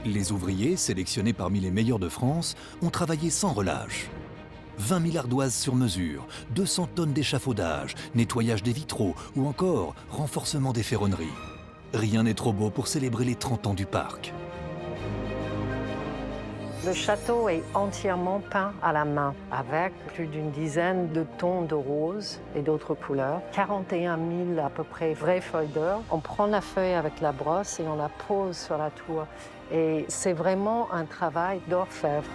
Les ouvriers, sélectionnés parmi les meilleurs de France, ont travaillé sans relâche. 20 000 ardoises sur mesure, 200 tonnes d'échafaudage, nettoyage des vitraux ou encore renforcement des ferronneries. Rien n'est trop beau pour célébrer les 30 ans du parc. Le château est entièrement peint à la main, avec plus d'une dizaine de tons de rose et d'autres couleurs. 41 000 à peu près vraies feuilles d'or. On prend la feuille avec la brosse et on la pose sur la tour. Et c'est vraiment un travail d'orfèvre.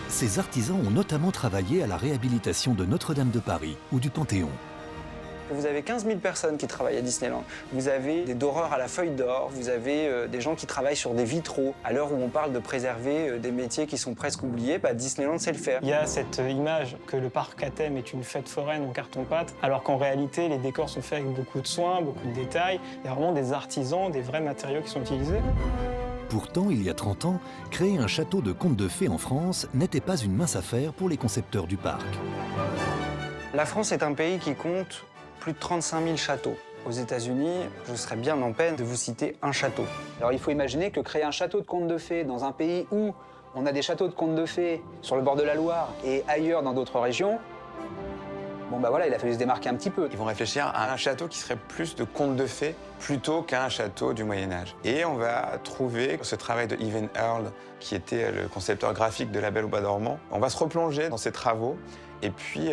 Ces artisans ont notamment travaillé à la réhabilitation de Notre-Dame de Paris ou du Panthéon. Vous avez 15 000 personnes qui travaillent à Disneyland. Vous avez des doreurs à la feuille d'or, vous avez des gens qui travaillent sur des vitraux. À l'heure où on parle de préserver des métiers qui sont presque oubliés, Disneyland sait le faire. Il y a cette image que le parc à thème est une fête foraine en carton-pâte, alors qu'en réalité, les décors sont faits avec beaucoup de soins, beaucoup de détails. Il y a vraiment des artisans, des vrais matériaux qui sont utilisés. Pourtant, il y a 30 ans, créer un château de contes de fées en France n'était pas une mince affaire pour les concepteurs du parc. La France est un pays qui compte plus de 35 000 châteaux. Aux États-Unis, je serais bien en peine de vous citer un château. Alors il faut imaginer que créer un château de contes de fées dans un pays où on a des châteaux de contes de fées sur le bord de la Loire et ailleurs dans d'autres régions, bon voilà, il a fallu se démarquer un petit peu. Ils vont réfléchir à un château qui serait plus de contes de fées plutôt qu'un château du Moyen-Âge. Et on va trouver ce travail de Evan Earle, qui était le concepteur graphique de La Belle au Bois dormant. On va se replonger dans ses travaux et puis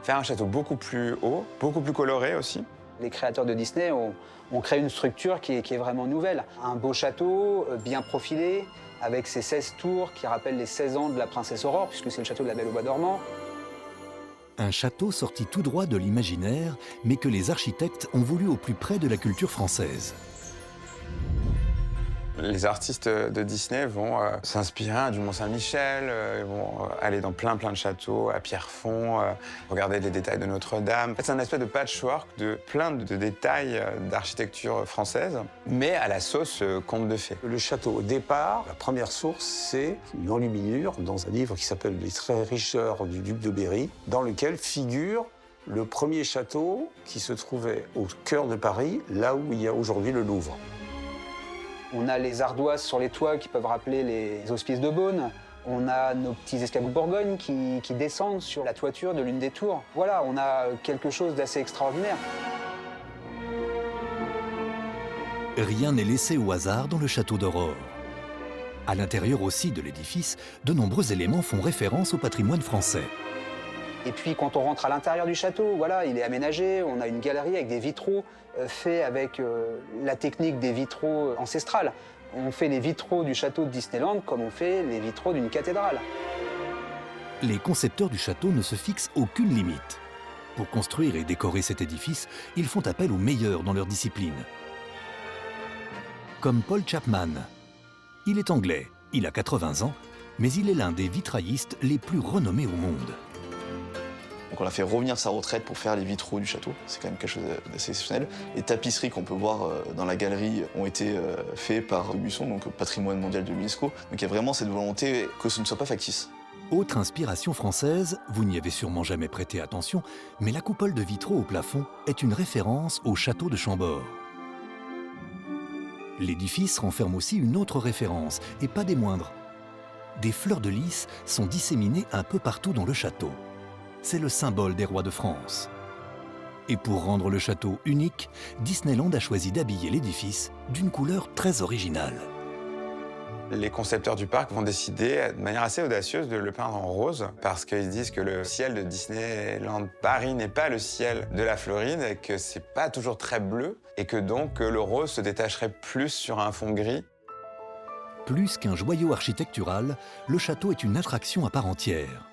faire un château beaucoup plus haut, beaucoup plus coloré aussi. Les créateurs de Disney ont créé une structure qui est vraiment nouvelle. Un beau château, bien profilé, avec ses 16 tours qui rappellent les 16 ans de la princesse Aurore, puisque c'est le château de La Belle au Bois dormant. Un château sorti tout droit de l'imaginaire, mais que les architectes ont voulu au plus près de la culture française. Les artistes de Disney vont s'inspirer du Mont-Saint-Michel, ils vont aller dans plein de châteaux, à Pierrefonds, regarder les détails de Notre-Dame. C'est un aspect de patchwork de plein de détails d'architecture française, mais à la sauce conte de fées. Le château, au départ, la première source, c'est une enluminure dans un livre qui s'appelle Les très riches heures du duc de Berry, dans lequel figure le premier château qui se trouvait au cœur de Paris, là où il y a aujourd'hui le Louvre. On a les ardoises sur les toits qui peuvent rappeler les hospices de Beaune. On a nos petits escabeaux de Bourgogne qui descendent sur la toiture de l'une des tours. Voilà, on a quelque chose d'assez extraordinaire. Rien n'est laissé au hasard dans le château d'Aurore. À l'intérieur aussi de l'édifice, de nombreux éléments font référence au patrimoine français. Et puis quand on rentre à l'intérieur du château, voilà, il est aménagé, on a une galerie avec des vitraux faits avec la technique des vitraux ancestrales. On fait les vitraux du château de Disneyland comme on fait les vitraux d'une cathédrale. Les concepteurs du château ne se fixent aucune limite. Pour construire et décorer cet édifice, ils font appel aux meilleurs dans leur discipline. Comme Paul Chapman. Il est anglais, il a 80 ans, mais il est l'un des vitraillistes les plus renommés au monde. Donc on a fait revenir sa retraite pour faire les vitraux du château, c'est quand même quelque chose d'assez exceptionnel. Les tapisseries qu'on peut voir dans la galerie ont été faites par Buisson, donc patrimoine mondial de l'UNESCO. Donc il y a vraiment cette volonté que ce ne soit pas factice. Autre inspiration française, vous n'y avez sûrement jamais prêté attention, mais la coupole de vitraux au plafond est une référence au château de Chambord. L'édifice renferme aussi une autre référence, et pas des moindres. Des fleurs de lys sont disséminées un peu partout dans le château. C'est le symbole des rois de France. Et pour rendre le château unique, Disneyland a choisi d'habiller l'édifice d'une couleur très originale. Les concepteurs du parc vont décider de manière assez audacieuse de le peindre en rose parce qu'ils disent que le ciel de Disneyland Paris n'est pas le ciel de la Floride et que c'est pas toujours très bleu et que donc le rose se détacherait plus sur un fond gris. Plus qu'un joyau architectural, le château est une attraction à part entière.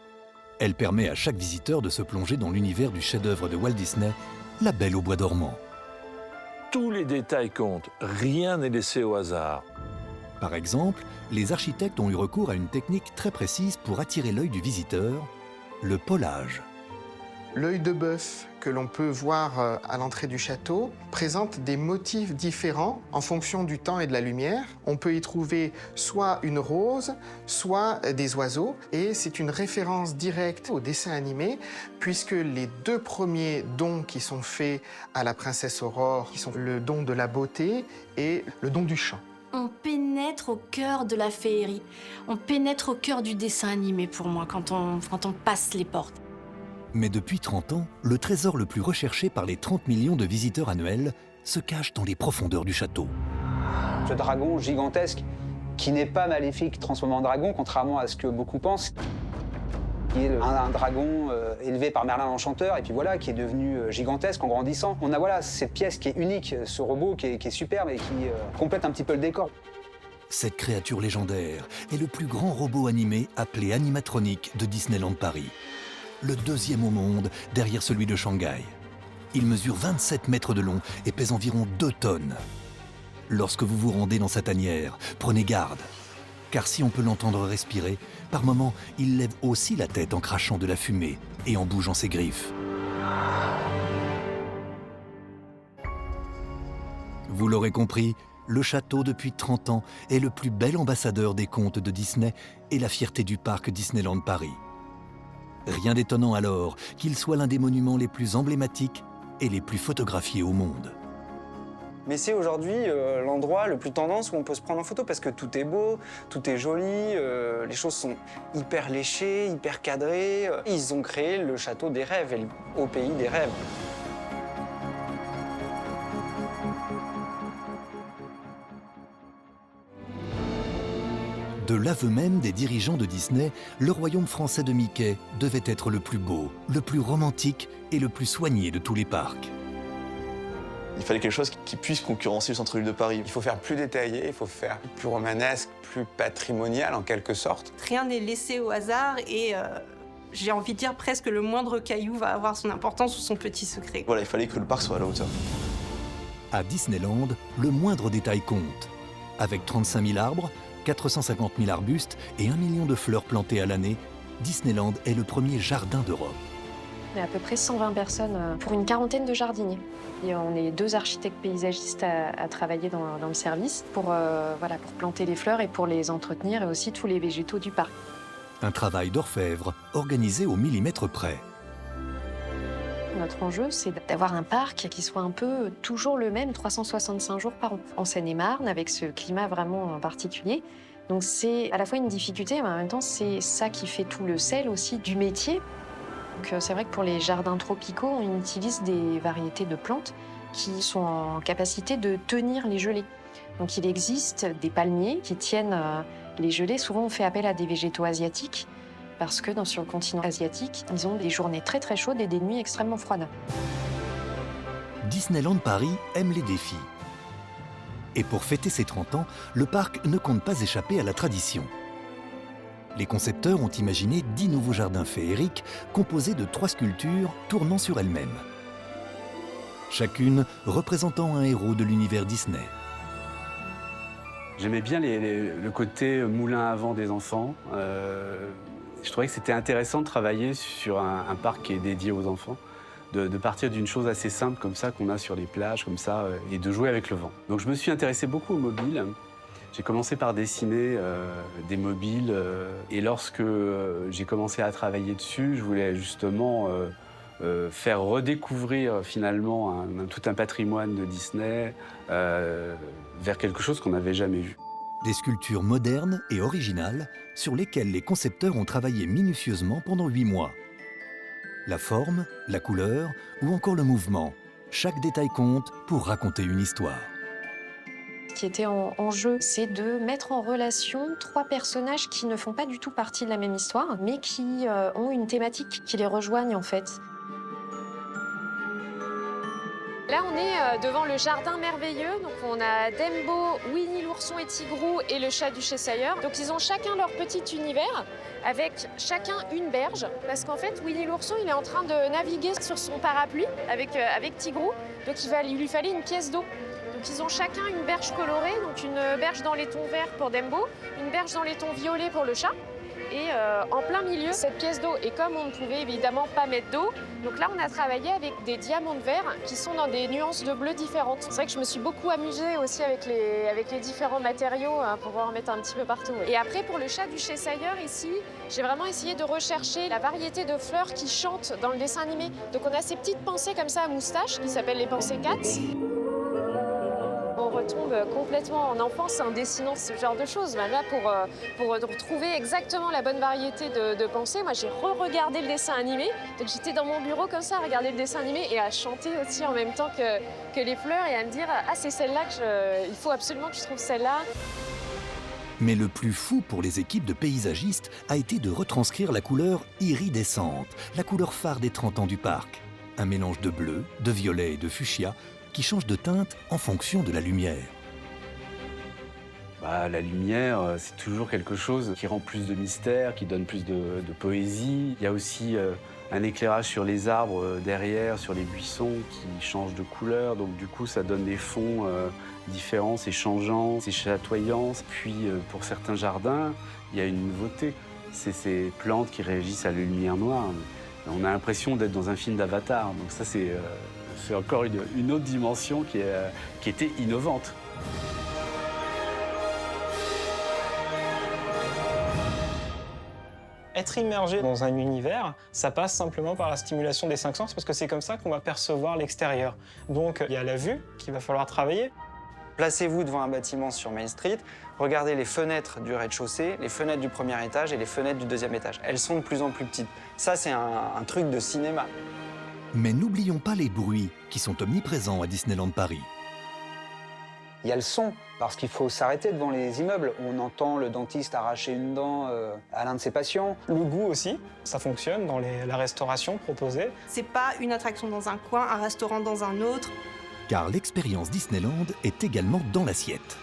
Elle permet à chaque visiteur de se plonger dans l'univers du chef-d'œuvre de Walt Disney, La Belle au Bois dormant. Tous les détails comptent, rien n'est laissé au hasard. Par exemple, les architectes ont eu recours à une technique très précise pour attirer l'œil du visiteur, le polage. L'œil de bœuf que l'on peut voir à l'entrée du château présente des motifs différents en fonction du temps et de la lumière. On peut y trouver soit une rose, soit des oiseaux. Et c'est une référence directe au dessin animé, puisque les deux premiers dons qui sont faits à la princesse Aurore, qui sont le don de la beauté et le don du chant. On pénètre au cœur de la féerie. On pénètre au cœur du dessin animé pour moi quand on passe les portes. Mais depuis 30 ans, le trésor le plus recherché par les 30 millions de visiteurs annuels se cache dans les profondeurs du château. Ce dragon gigantesque, qui n'est pas maléfique transformé en dragon, contrairement à ce que beaucoup pensent, qui est un dragon élevé par Merlin l'Enchanteur, et puis voilà, qui est devenu gigantesque en grandissant. On a voilà, cette pièce qui est unique, ce robot qui est superbe et qui complète un petit peu le décor. Cette créature légendaire est le plus grand robot animé appelé Animatronic de Disneyland Paris. Le deuxième au monde, derrière celui de Shanghai. Il mesure 27 mètres de long et pèse environ 2 tonnes. Lorsque vous vous rendez dans sa tanière, prenez garde. Car si on peut l'entendre respirer, par moments, il lève aussi la tête en crachant de la fumée et en bougeant ses griffes. Vous l'aurez compris, le château, depuis 30 ans, est le plus bel ambassadeur des contes de Disney et la fierté du parc Disneyland Paris. Rien d'étonnant alors qu'il soit l'un des monuments les plus emblématiques et les plus photographiés au monde. Mais c'est aujourd'hui l'endroit le plus tendance où on peut se prendre en photo parce que tout est beau, tout est joli, les choses sont hyper léchées, hyper cadrées. Ils ont créé le château des rêves, et au pays des rêves. De l'aveu même des dirigeants de Disney, le royaume français de Mickey devait être le plus beau, le plus romantique et le plus soigné de tous les parcs. Il fallait quelque chose qui puisse concurrencer le centre-ville de Paris. Il faut faire plus détaillé, il faut faire plus romanesque, plus patrimonial en quelque sorte. Rien n'est laissé au hasard et j'ai envie de dire presque le moindre caillou va avoir son importance ou son petit secret. Voilà, il fallait que le parc soit à la hauteur. À Disneyland, le moindre détail compte. Avec 35 000 arbres, 450 000 arbustes et 1 million de fleurs plantées à l'année, Disneyland est le premier jardin d'Europe. On est à peu près 120 personnes pour une quarantaine de jardiniers. Et on est 2 architectes paysagistes à travailler dans le service pour planter les fleurs et pour les entretenir et aussi tous les végétaux du parc. Un travail d'orfèvre organisé au millimètre près. Notre enjeu, c'est d'avoir un parc qui soit un peu toujours le même, 365 jours par an. En Seine-et-Marne, avec ce climat vraiment particulier. Donc c'est à la fois une difficulté, mais en même temps, c'est ça qui fait tout le sel aussi du métier. Donc c'est vrai que pour les jardins tropicaux, on utilise des variétés de plantes qui sont en capacité de tenir les gelées. Donc il existe des palmiers qui tiennent les gelées. Souvent, on fait appel à des végétaux asiatiques. Parce que sur le continent asiatique, ils ont des journées très très chaudes et des nuits extrêmement froides. Disneyland Paris aime les défis. Et pour fêter ses 30 ans, le parc ne compte pas échapper à la tradition. Les concepteurs ont imaginé 10 nouveaux jardins féeriques composés de 3 sculptures tournant sur elles-mêmes. Chacune représentant un héros de l'univers Disney. J'aimais bien le côté moulin à vent des enfants. Je trouvais que c'était intéressant de travailler sur un parc qui est dédié aux enfants, de partir d'une chose assez simple comme ça qu'on a sur les plages, comme ça, et de jouer avec le vent. Donc je me suis intéressé beaucoup aux mobiles. J'ai commencé par dessiner des mobiles et lorsque j'ai commencé à travailler dessus, je voulais justement faire redécouvrir finalement tout un patrimoine de Disney vers quelque chose qu'on n'avait jamais vu. Des sculptures modernes et originales sur lesquelles les concepteurs ont travaillé minutieusement pendant 8 mois. La forme, la couleur ou encore le mouvement, chaque détail compte pour raconter une histoire. Ce qui était en jeu, c'est de mettre en relation 3 personnages qui ne font pas du tout partie de la même histoire, mais qui ont une thématique qui les rejoignent en fait. Là, on est devant le jardin merveilleux. Donc, on a Dembo, Winnie l'ourson et Tigrou et le chat du Cheshire. Donc, ils ont chacun leur petit univers avec chacun une berge. Parce qu'en fait, Winnie l'ourson, il est en train de naviguer sur son parapluie avec Tigrou. Donc, il lui fallait une pièce d'eau. Donc, Donc ils ont chacun une berge colorée, donc une berge dans les tons verts pour Dembo, une berge dans les tons violets pour le chat. Et en plein milieu, cette pièce d'eau. Et comme on ne pouvait évidemment pas mettre d'eau, donc là on a travaillé avec des diamants de verre qui sont dans des nuances de bleu différentes. C'est vrai que je me suis beaucoup amusée aussi avec les différents matériaux pour pouvoir en mettre un petit peu partout. Et après pour le chat du Cheshire ici, j'ai vraiment essayé de rechercher la variété de fleurs qui chantent dans le dessin animé. Donc on a ces petites pensées comme ça à moustache qui s'appellent les pensées cats. On retombe complètement en enfance en dessinant ce genre de choses. Là, pour retrouver exactement la bonne variété de pensées, moi j'ai re-regardé le dessin animé. Donc j'étais dans mon bureau comme ça à regarder le dessin animé et à chanter aussi en même temps que les fleurs et à me dire « Ah, c'est celle-là il faut absolument que je trouve celle-là ». Mais le plus fou pour les équipes de paysagistes a été de retranscrire la couleur iridescente, la couleur phare des 30 ans du parc. Un mélange de bleu, de violet et de fuchsia qui change de teinte en fonction de la lumière. La lumière, c'est toujours quelque chose qui rend plus de mystère, qui donne plus de poésie. Il y a aussi un éclairage sur les arbres derrière, sur les buissons qui changent de couleur. Donc du coup, ça donne des fonds différents, c'est changeant, c'est chatoyant. Puis pour certains jardins, il y a une nouveauté. C'est ces plantes qui réagissent à la lumière noire. On a l'impression d'être dans un film d'Avatar. Donc ça, c'est encore une autre dimension qui était innovante. Être immergé dans un univers, ça passe simplement par la stimulation des 5 sens parce que c'est comme ça qu'on va percevoir l'extérieur. Donc il y a la vue qu'il va falloir travailler. Placez-vous devant un bâtiment sur Main Street, regardez les fenêtres du rez-de-chaussée, les fenêtres du premier étage et les fenêtres du deuxième étage. Elles sont de plus en plus petites. Ça, c'est un truc de cinéma. Mais n'oublions pas les bruits qui sont omniprésents à Disneyland Paris. Il y a le son, parce qu'il faut s'arrêter devant les immeubles. On entend le dentiste arracher une dent à l'un de ses patients. Le goût aussi, ça fonctionne dans la restauration proposée. C'est pas une attraction dans un coin, un restaurant dans un autre. Car l'expérience Disneyland est également dans l'assiette.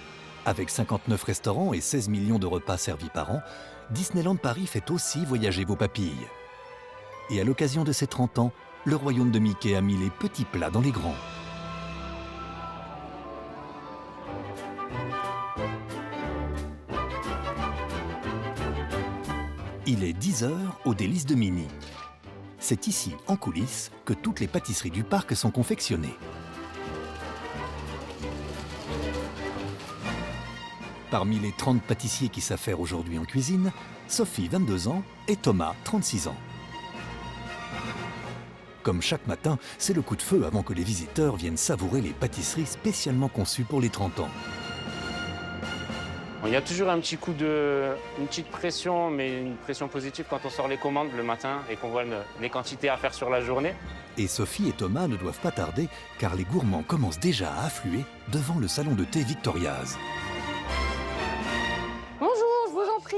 Avec 59 restaurants et 16 millions de repas servis par an, Disneyland Paris fait aussi voyager vos papilles. Et à l'occasion de ses 30 ans, le royaume de Mickey a mis les petits plats dans les grands. Il est 10 h au délice de Minnie. C'est ici, en coulisses, que toutes les pâtisseries du parc sont confectionnées. Parmi les 30 pâtissiers qui s'affairent aujourd'hui en cuisine, Sophie, 22 ans, et Thomas, 36 ans. Comme chaque matin, c'est le coup de feu avant que les visiteurs viennent savourer les pâtisseries spécialement conçues pour les 30 ans. Il y a toujours une petite pression, mais une pression positive quand on sort les commandes le matin et qu'on voit les quantités à faire sur la journée. Et Sophie et Thomas ne doivent pas tarder, car les gourmands commencent déjà à affluer devant le salon de thé Victoria's. Bonjour, je vous en prie.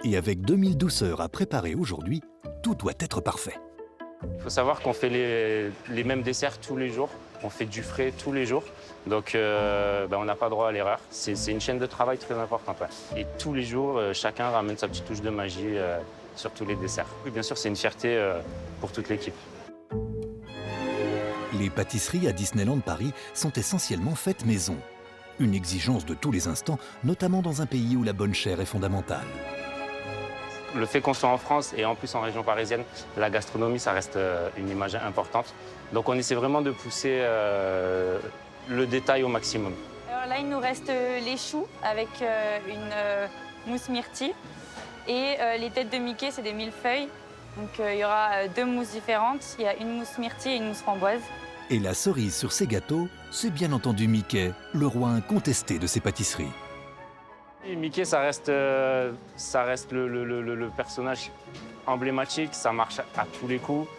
Et avec 2000 douceurs à préparer aujourd'hui, tout doit être parfait. Il faut savoir qu'on fait les mêmes desserts tous les jours. On fait du frais tous les jours. Donc on n'a pas droit à l'erreur. C'est une chaîne de travail très importante. Ouais. Et tous les jours, chacun ramène sa petite touche de magie sur tous les desserts. Oui, bien sûr, c'est une fierté pour toute l'équipe. Les pâtisseries à Disneyland Paris sont essentiellement faites maison. Une exigence de tous les instants, notamment dans un pays où la bonne chère est fondamentale. Le fait qu'on soit en France et en plus en région parisienne, la gastronomie, ça reste une image importante. Donc on essaie vraiment de pousser le détail au maximum. Alors là, il nous reste les choux avec une mousse myrtille. Et les têtes de Mickey, c'est des millefeuilles. Donc il y aura 2 mousses différentes. Il y a une mousse myrtille et une mousse framboise. Et la cerise sur ces gâteaux, c'est bien entendu Mickey, le roi incontesté de ces pâtisseries. Et Mickey, ça reste le personnage emblématique, ça marche à tous les coups.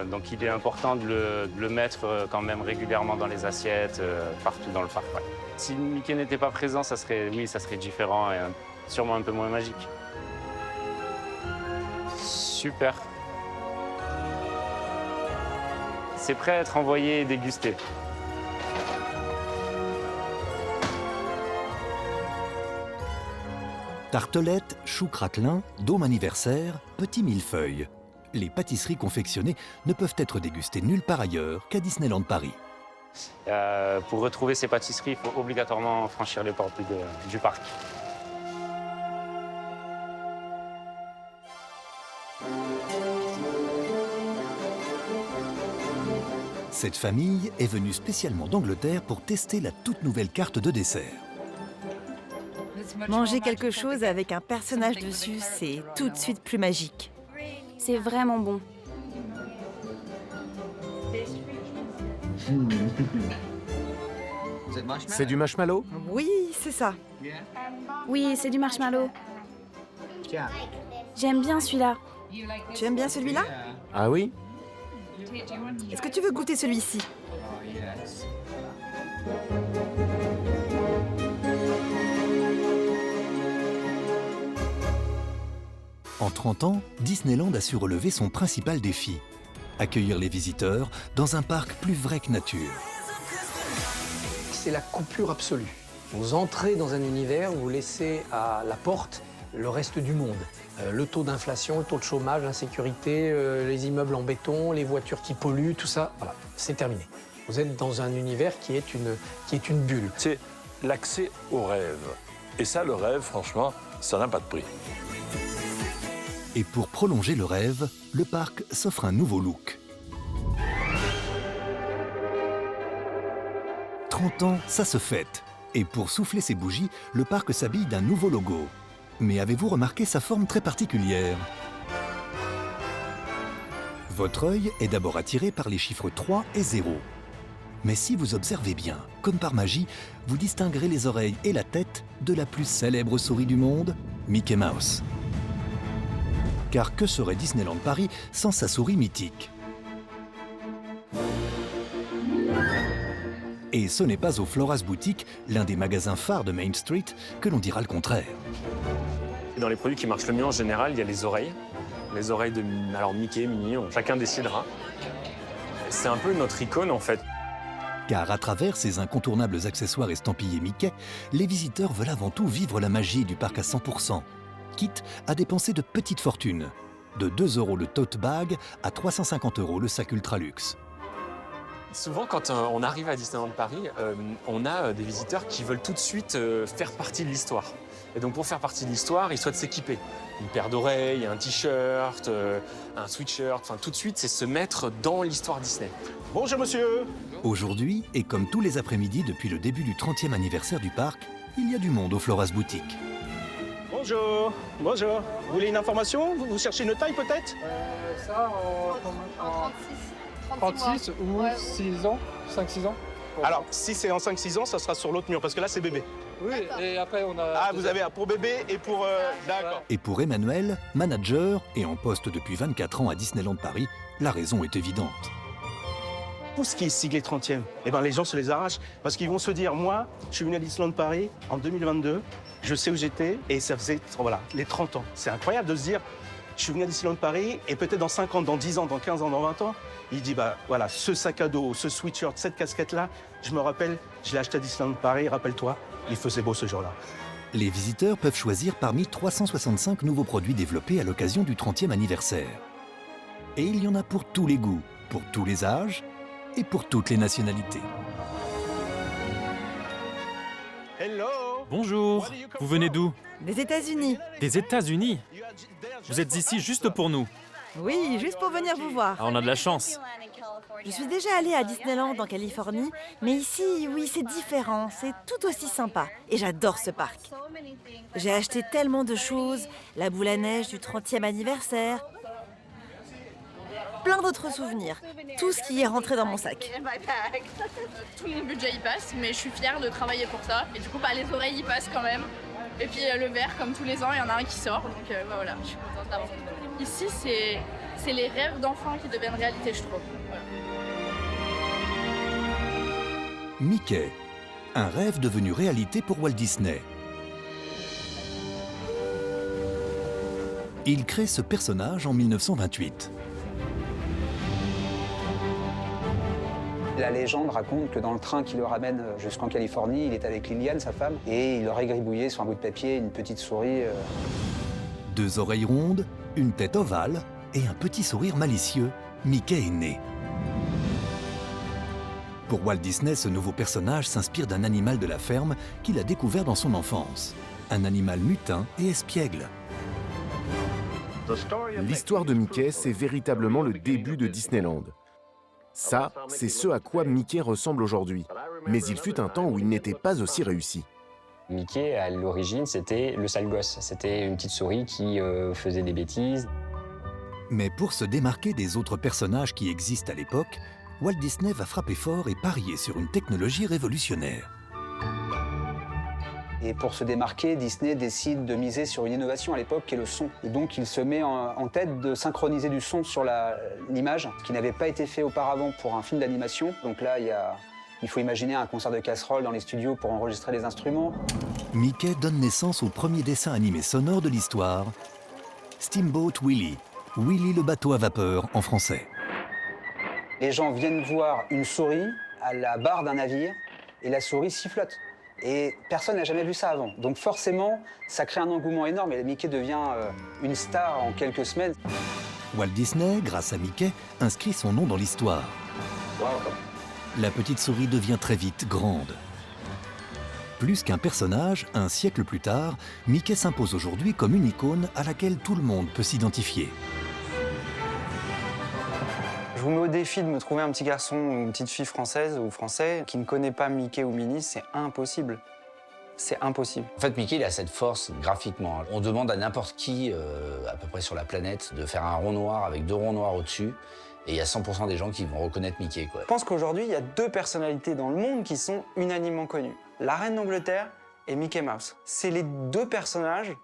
Donc il est important de le mettre quand même régulièrement dans les assiettes, partout dans le parc. Ouais. Si Mickey n'était pas présent, ça serait différent et sûrement un peu moins magique. Super. C'est prêt à être envoyé et dégusté. Tartelettes, choux craquelins, dôme anniversaire, petits millefeuilles. Les pâtisseries confectionnées ne peuvent être dégustées nulle part ailleurs qu'à Disneyland Paris. Pour retrouver ces pâtisseries, il faut obligatoirement franchir les portes du parc. Cette famille est venue spécialement d'Angleterre pour tester la toute nouvelle carte de dessert. Manger quelque chose avec un personnage dessus, c'est tout de suite plus magique. C'est vraiment bon. C'est du marshmallow? Oui, c'est ça. Oui, c'est du marshmallow. J'aime bien celui-là. Tu aimes bien celui-là? Ah oui? Est-ce que tu veux goûter celui-ci? En 30 ans, Disneyland a su relever son principal défi, accueillir les visiteurs dans un parc plus vrai que nature. C'est la coupure absolue. Vous entrez dans un univers où vous laissez à la porte le reste du monde. Le taux d'inflation, le taux de chômage, l'insécurité, les immeubles en béton, les voitures qui polluent, tout ça, voilà, c'est terminé. Vous êtes dans un univers qui est une bulle. C'est l'accès au rêve. Et ça, le rêve, franchement, ça n'a pas de prix. Et pour prolonger le rêve, le parc s'offre un nouveau look. 30 ans, ça se fête. Et pour souffler ses bougies, le parc s'habille d'un nouveau logo. Mais avez-vous remarqué sa forme très particulière? Votre œil est d'abord attiré par les chiffres 3 et 0. Mais si vous observez bien, comme par magie, vous distinguerez les oreilles et la tête de la plus célèbre souris du monde, Mickey Mouse. Car que serait Disneyland Paris sans sa souris mythique? Et ce n'est pas au Flora's Boutique, l'un des magasins phares de Main Street, que l'on dira le contraire. Dans les produits qui marchent le mieux en général, il y a les oreilles. Les oreilles de Mickey, Minnie, chacun décidera. C'est un peu notre icône en fait. Car à travers ces incontournables accessoires estampillés Mickey, les visiteurs veulent avant tout vivre la magie du parc à 100%, quitte à dépenser de petites fortunes, de 2 € le tote bag à 350 € le sac ultra luxe. Souvent, quand on arrive à Disneyland Paris, on a des visiteurs qui veulent tout de suite faire partie de l'histoire. Et donc, pour faire partie de l'histoire, ils souhaitent s'équiper. Une paire d'oreilles, un t-shirt, un sweatshirt. Enfin, tout de suite, c'est se mettre dans l'histoire Disney. Bonjour, monsieur. Aujourd'hui, et comme tous les après-midi depuis le début du 30e anniversaire du parc, il y a du monde au Flora's Boutique. Bonjour. Bonjour. Vous voulez une information? Vous cherchez une taille peut-être? Ça en 36 ou 6 ans, 5-6 ans. Alors, si c'est en 5-6 ans, ça sera sur l'autre mur, parce que là, c'est bébé. Oui, et après, on a... Ah, vous avez pour bébé et pour... D'accord. Et pour Emmanuel, manager et en poste depuis 24 ans à Disneyland Paris, la raison est évidente. Tout ce qui est siglé 30e, eh ben, les gens se les arrachent, parce qu'ils vont se dire, moi, je suis venu à Disneyland Paris en 2022, je sais où j'étais, et ça faisait voilà, les 30 ans. C'est incroyable de se dire, je suis venu à Disneyland Paris, et peut-être dans 5 ans, dans 10 ans, dans 15 ans, dans 20 ans, il dit, bah voilà, ce sac à dos, ce sweatshirt, cette casquette-là, je me rappelle, je l'ai acheté à Disneyland Paris, rappelle-toi, il faisait beau ce jour-là. Les visiteurs peuvent choisir parmi 365 nouveaux produits développés à l'occasion du 30e anniversaire. Et il y en a pour tous les goûts, pour tous les âges et pour toutes les nationalités. Hello. Bonjour, vous venez d'où? Des États-Unis. Des États-Unis? Vous êtes ici juste pour nous? Oui, juste pour venir vous voir. Ah, on a de la chance. Je suis déjà allée à Disneyland en Californie, mais ici, oui, c'est différent, c'est tout aussi sympa. Et j'adore ce parc. J'ai acheté tellement de choses, la boule à neige du 30e anniversaire, plein d'autres souvenirs, tout ce qui est rentré dans mon sac. Tout mon budget y passe, mais je suis fière de travailler pour ça. Et du coup, les oreilles y passent quand même. Et puis le verre, comme tous les ans, il y en a un qui sort. Donc voilà, je suis contente d'avoir. Ici, c'est les rêves d'enfants qui deviennent réalité, je trouve. Voilà. Mickey, un rêve devenu réalité pour Walt Disney. Il crée ce personnage en 1928. La légende raconte que dans le train qui le ramène jusqu'en Californie, il est avec Liliane, sa femme, et il aurait gribouillé sur un bout de papier une petite souris. 2 oreilles rondes, une tête ovale et un petit sourire malicieux, Mickey est né. Pour Walt Disney, ce nouveau personnage s'inspire d'un animal de la ferme qu'il a découvert dans son enfance. Un animal mutin et espiègle. L'histoire de Mickey, c'est véritablement le début de Disneyland. Ça, c'est ce à quoi Mickey ressemble aujourd'hui. Mais il fut un temps où il n'était pas aussi réussi. Mickey, à l'origine, c'était le sale gosse. C'était une petite souris qui faisait des bêtises. Mais pour se démarquer des autres personnages qui existent à l'époque, Walt Disney va frapper fort et parier sur une technologie révolutionnaire. Et pour se démarquer, Disney décide de miser sur une innovation à l'époque qui est le son. Et donc il se met en tête de synchroniser du son sur l'image, ce qui n'avait pas été fait auparavant pour un film d'animation. Donc là, il faut imaginer un concert de casseroles dans les studios pour enregistrer les instruments. Mickey donne naissance au premier dessin animé sonore de l'histoire, Steamboat Willie, Willie le bateau à vapeur en français. Les gens viennent voir une souris à la barre d'un navire et la souris sifflote. Et personne n'a jamais vu ça avant. Donc forcément, ça crée un engouement énorme et Mickey devient une star en quelques semaines. Walt Disney, grâce à Mickey, inscrit son nom dans l'histoire. Wow. La petite souris devient très vite grande. Plus qu'un personnage, un siècle plus tard, Mickey s'impose aujourd'hui comme une icône à laquelle tout le monde peut s'identifier. Je vous mets au défi de me trouver un petit garçon ou une petite fille française ou français qui ne connaît pas Mickey ou Minnie, c'est impossible. C'est impossible. En fait, Mickey, il a cette force graphiquement. On demande à n'importe qui, à peu près sur la planète, de faire un rond noir avec 2 ronds noirs au-dessus. Et il y a 100% des gens qui vont reconnaître Mickey, quoi. Je pense qu'aujourd'hui, il y a 2 personnalités dans le monde qui sont unanimement connues. La Reine d'Angleterre et Mickey Mouse. C'est les 2 personnages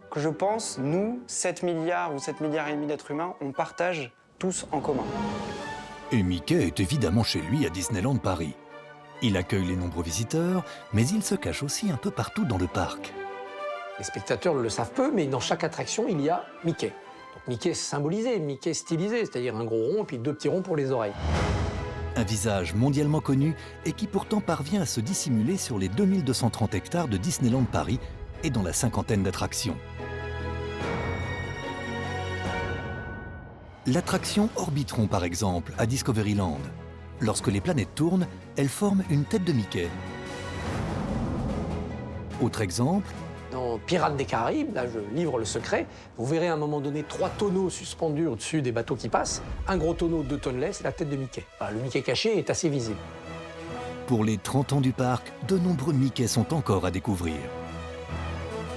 que je pense, nous, 7 milliards ou 7 milliards et demi d'êtres humains, on partage tous en commun. Et Mickey est évidemment chez lui à Disneyland Paris. Il accueille les nombreux visiteurs, mais il se cache aussi un peu partout dans le parc. Les spectateurs le savent peu, mais dans chaque attraction, il y a Mickey. Donc Mickey symbolisé, Mickey stylisé, c'est-à-dire un gros rond et puis 2 petits ronds pour les oreilles. Un visage mondialement connu et qui pourtant parvient à se dissimuler sur les 2230 hectares de Disneyland Paris et dans la cinquantaine d'attractions. L'attraction Orbitron, par exemple, à Discoveryland. Lorsque les planètes tournent, elles forment une tête de Mickey. Autre exemple. Dans Pirates des Caraïbes, là je livre le secret, vous verrez à un moment donné 3 tonneaux suspendus au-dessus des bateaux qui passent. Un gros tonneau, 2 tonnes lait, c'est la tête de Mickey. Enfin, le Mickey caché est assez visible. Pour les 30 ans du parc, de nombreux Mickey sont encore à découvrir.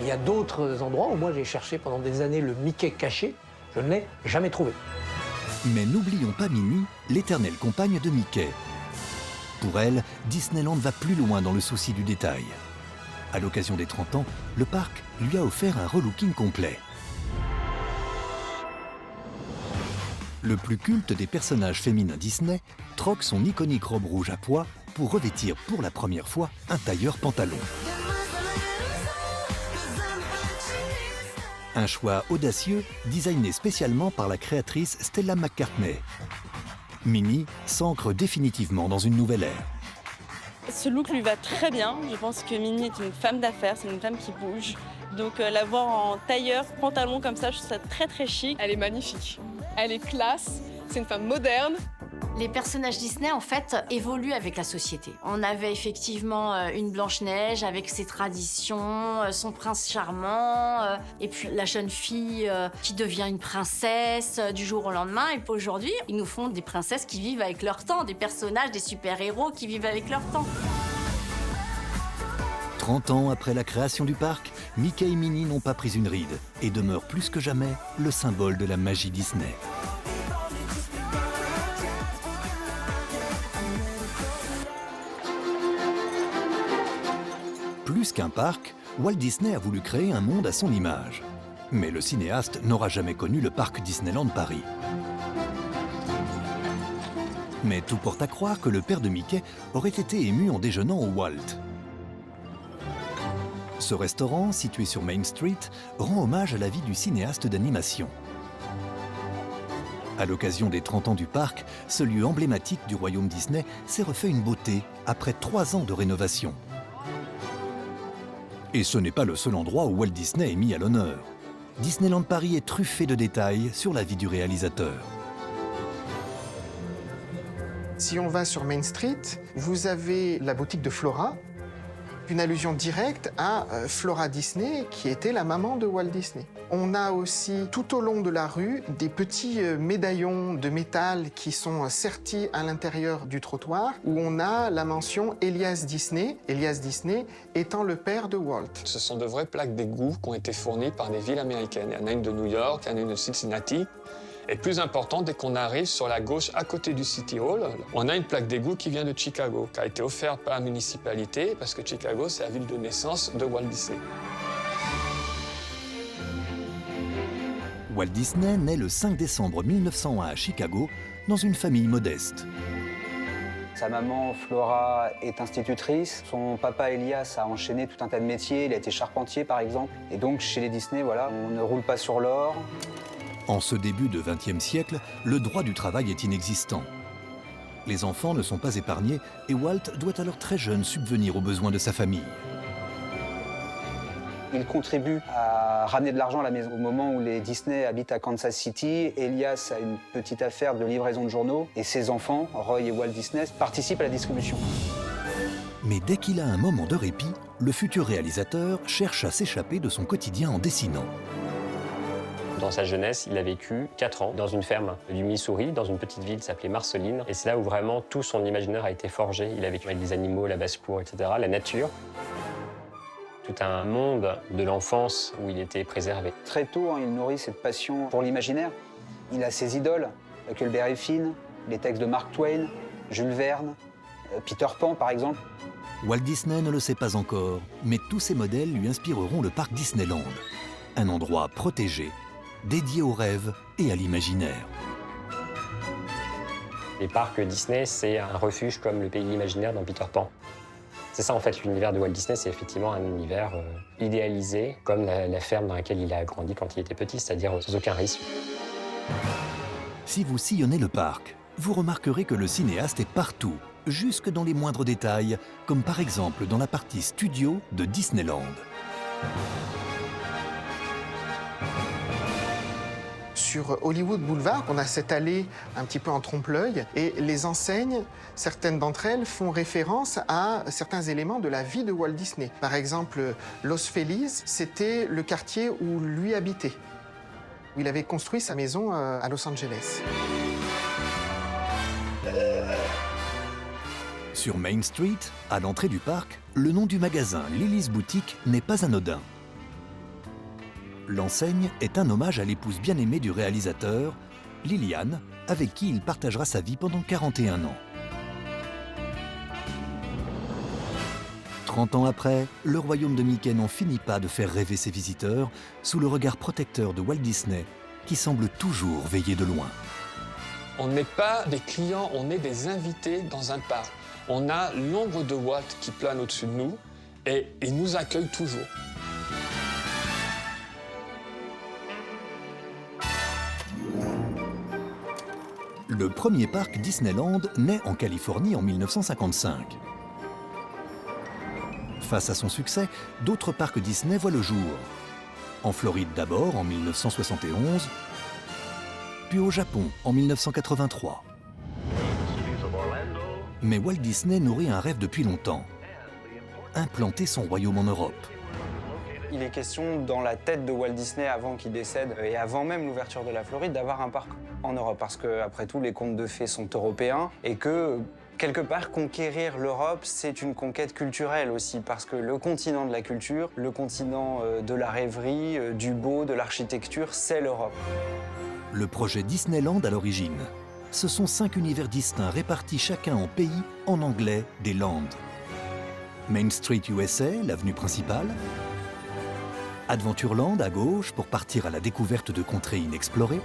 Il y a d'autres endroits où moi j'ai cherché pendant des années le Mickey caché. Je ne l'ai jamais trouvé. Mais n'oublions pas Minnie, l'éternelle compagne de Mickey. Pour elle, Disneyland va plus loin dans le souci du détail. À l'occasion des 30 ans, le parc lui a offert un relooking complet. Le plus culte des personnages féminins Disney troque son iconique robe rouge à pois pour revêtir pour la première fois un tailleur pantalon. Un choix audacieux, designé spécialement par la créatrice Stella McCartney. Minnie s'ancre définitivement dans une nouvelle ère. Ce look lui va très bien. Je pense que Minnie est une femme d'affaires, c'est une femme qui bouge. Donc la voir en tailleur, pantalon comme ça, je trouve ça très très chic. Elle est magnifique. Elle est classe, c'est une femme moderne. Les personnages Disney, en fait, évoluent avec la société. On avait effectivement une Blanche-Neige avec ses traditions, son prince charmant, et puis la jeune fille qui devient une princesse du jour au lendemain. Et aujourd'hui, ils nous font des princesses qui vivent avec leur temps, des personnages, des super-héros qui vivent avec leur temps. 30 ans après la création du parc, Mickey et Minnie n'ont pas pris une ride et demeurent plus que jamais le symbole de la magie Disney. Plus qu'un parc, Walt Disney a voulu créer un monde à son image. Mais le cinéaste n'aura jamais connu le parc Disneyland Paris. Mais tout porte à croire que le père de Mickey aurait été ému en déjeunant au Walt. Ce restaurant, situé sur Main Street, rend hommage à la vie du cinéaste d'animation. À l'occasion des 30 ans du parc, ce lieu emblématique du royaume Disney s'est refait une beauté après 3 ans de rénovation. Et ce n'est pas le seul endroit où Walt Disney est mis à l'honneur. Disneyland Paris est truffé de détails sur la vie du réalisateur. Si on va sur Main Street, vous avez la boutique de Flora, une allusion directe à Flora Disney, qui était la maman de Walt Disney. On a aussi, tout au long de la rue, des petits médaillons de métal qui sont sertis à l'intérieur du trottoir, où on a la mention Elias Disney étant le père de Walt. Ce sont de vraies plaques d'égout qui ont été fournies par des villes américaines. Il y en a une de New York, il y en a une de Cincinnati. Et plus important, dès qu'on arrive sur la gauche, à côté du City Hall, on a une plaque d'égout qui vient de Chicago, qui a été offerte par la municipalité, parce que Chicago, c'est la ville de naissance de Walt Disney. Walt Disney naît le 5 décembre 1901 à Chicago, dans une famille modeste. Sa maman, Flora, est institutrice. Son papa, Elias, a enchaîné tout un tas de métiers. Il a été charpentier, par exemple. Et donc, chez les Disney, voilà, on ne roule pas sur l'or. En ce début de XXe siècle, le droit du travail est inexistant. Les enfants ne sont pas épargnés et Walt doit alors très jeune subvenir aux besoins de sa famille. Il contribue à ramener de l'argent à la maison. Au moment où les Disney habitent à Kansas City, Elias a une petite affaire de livraison de journaux et ses enfants, Roy et Walt Disney, participent à la distribution. Mais dès qu'il a un moment de répit, le futur réalisateur cherche à s'échapper de son quotidien en dessinant. Dans sa jeunesse, il a vécu 4 ans dans une ferme du Missouri, dans une petite ville qui s'appelait Marceline. Et c'est là où vraiment tout son imaginaire a été forgé. Il a vécu avec des animaux, la basse-cour, etc., la nature. Tout un monde de l'enfance où il était préservé. Très tôt, il nourrit cette passion pour l'imaginaire. Il a ses idoles, Huckleberry Finn, les textes de Mark Twain, Jules Verne, Peter Pan, par exemple. Walt Disney ne le sait pas encore, mais tous ces modèles lui inspireront le parc Disneyland. Un endroit protégé, dédié aux rêves et à l'imaginaire. Les parcs Disney, c'est un refuge comme le pays imaginaire dans Peter Pan. C'est ça en fait, l'univers de Walt Disney, c'est effectivement un univers idéalisé, comme la ferme dans laquelle il a grandi quand il était petit, c'est-à-dire sans aucun risque. Si vous sillonnez le parc, vous remarquerez que le cinéaste est partout, jusque dans les moindres détails, comme par exemple dans la partie studio de Disneyland. Sur Hollywood Boulevard, on a cette allée un petit peu en trompe-l'œil et les enseignes, certaines d'entre elles font référence à certains éléments de la vie de Walt Disney. Par exemple, Los Feliz, c'était le quartier où lui habitait, où il avait construit sa maison à Los Angeles. Sur Main Street, à l'entrée du parc, le nom du magasin Lily's Boutique n'est pas anodin. L'enseigne est un hommage à l'épouse bien-aimée du réalisateur, Lillian, avec qui il partagera sa vie pendant 41 ans. 30 ans après, le royaume de Mickey n'en finit pas de faire rêver ses visiteurs sous le regard protecteur de Walt Disney, qui semble toujours veiller de loin. On n'est pas des clients, on est des invités dans un parc. On a l'ombre de Walt qui plane au-dessus de nous et il nous accueille toujours. Le premier parc Disneyland naît en Californie en 1955. Face à son succès, d'autres parcs Disney voient le jour. En Floride d'abord en 1971, puis au Japon en 1983. Mais Walt Disney nourrit un rêve depuis longtemps. Implanter son royaume en Europe. Il est question dans la tête de Walt Disney avant qu'il décède et avant même l'ouverture de la Floride d'avoir un parc en Europe parce que après tout les contes de fées sont européens et que quelque part conquérir l'Europe c'est une conquête culturelle aussi parce que le continent de la culture, le continent de la rêverie, du beau, de l'architecture, c'est l'Europe. Le projet Disneyland à l'origine, ce sont 5 univers distincts répartis chacun en pays en anglais des Lands. Main Street USA, l'avenue principale. Adventureland à gauche pour partir à la découverte de contrées inexplorées.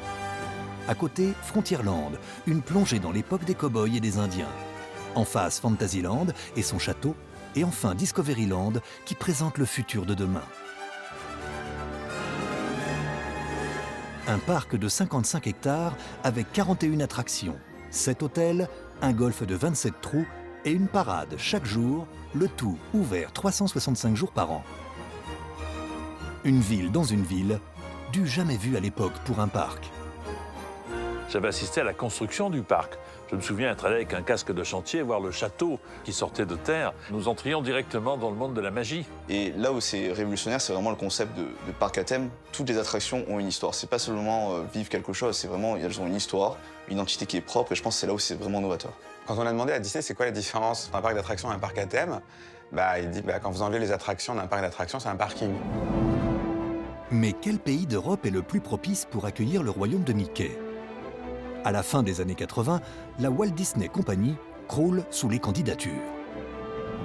À côté, Frontierland, une plongée dans l'époque des cow-boys et des Indiens. En face, Fantasyland et son château. Et enfin, Discoveryland qui présente le futur de demain. Un parc de 55 hectares avec 41 attractions, 7 hôtels, un golf de 27 trous et une parade chaque jour, le tout ouvert 365 jours par an. Une ville dans une ville, du jamais vu à l'époque pour un parc. j'avais assisté à la construction du parc. Je me souviens être allé avec un casque de chantier voir le château qui sortait de terre. Nous entrions directement dans le monde de la magie. Et là où c'est révolutionnaire, c'est vraiment le concept de parc à thème. Toutes les attractions ont une histoire. C'est pas seulement vivre quelque chose, c'est vraiment, elles ont une histoire, une identité qui est propre, et je pense que c'est là où c'est vraiment novateur. Quand on a demandé à Disney c'est quoi la différence entre un parc d'attractions et un parc à thème, il dit quand vous enlevez les attractions d'un parc d'attractions, c'est un parking. Mais quel pays d'Europe est le plus propice pour accueillir le royaume de Mickey? À la fin des années 80, la Walt Disney Company croule sous les candidatures.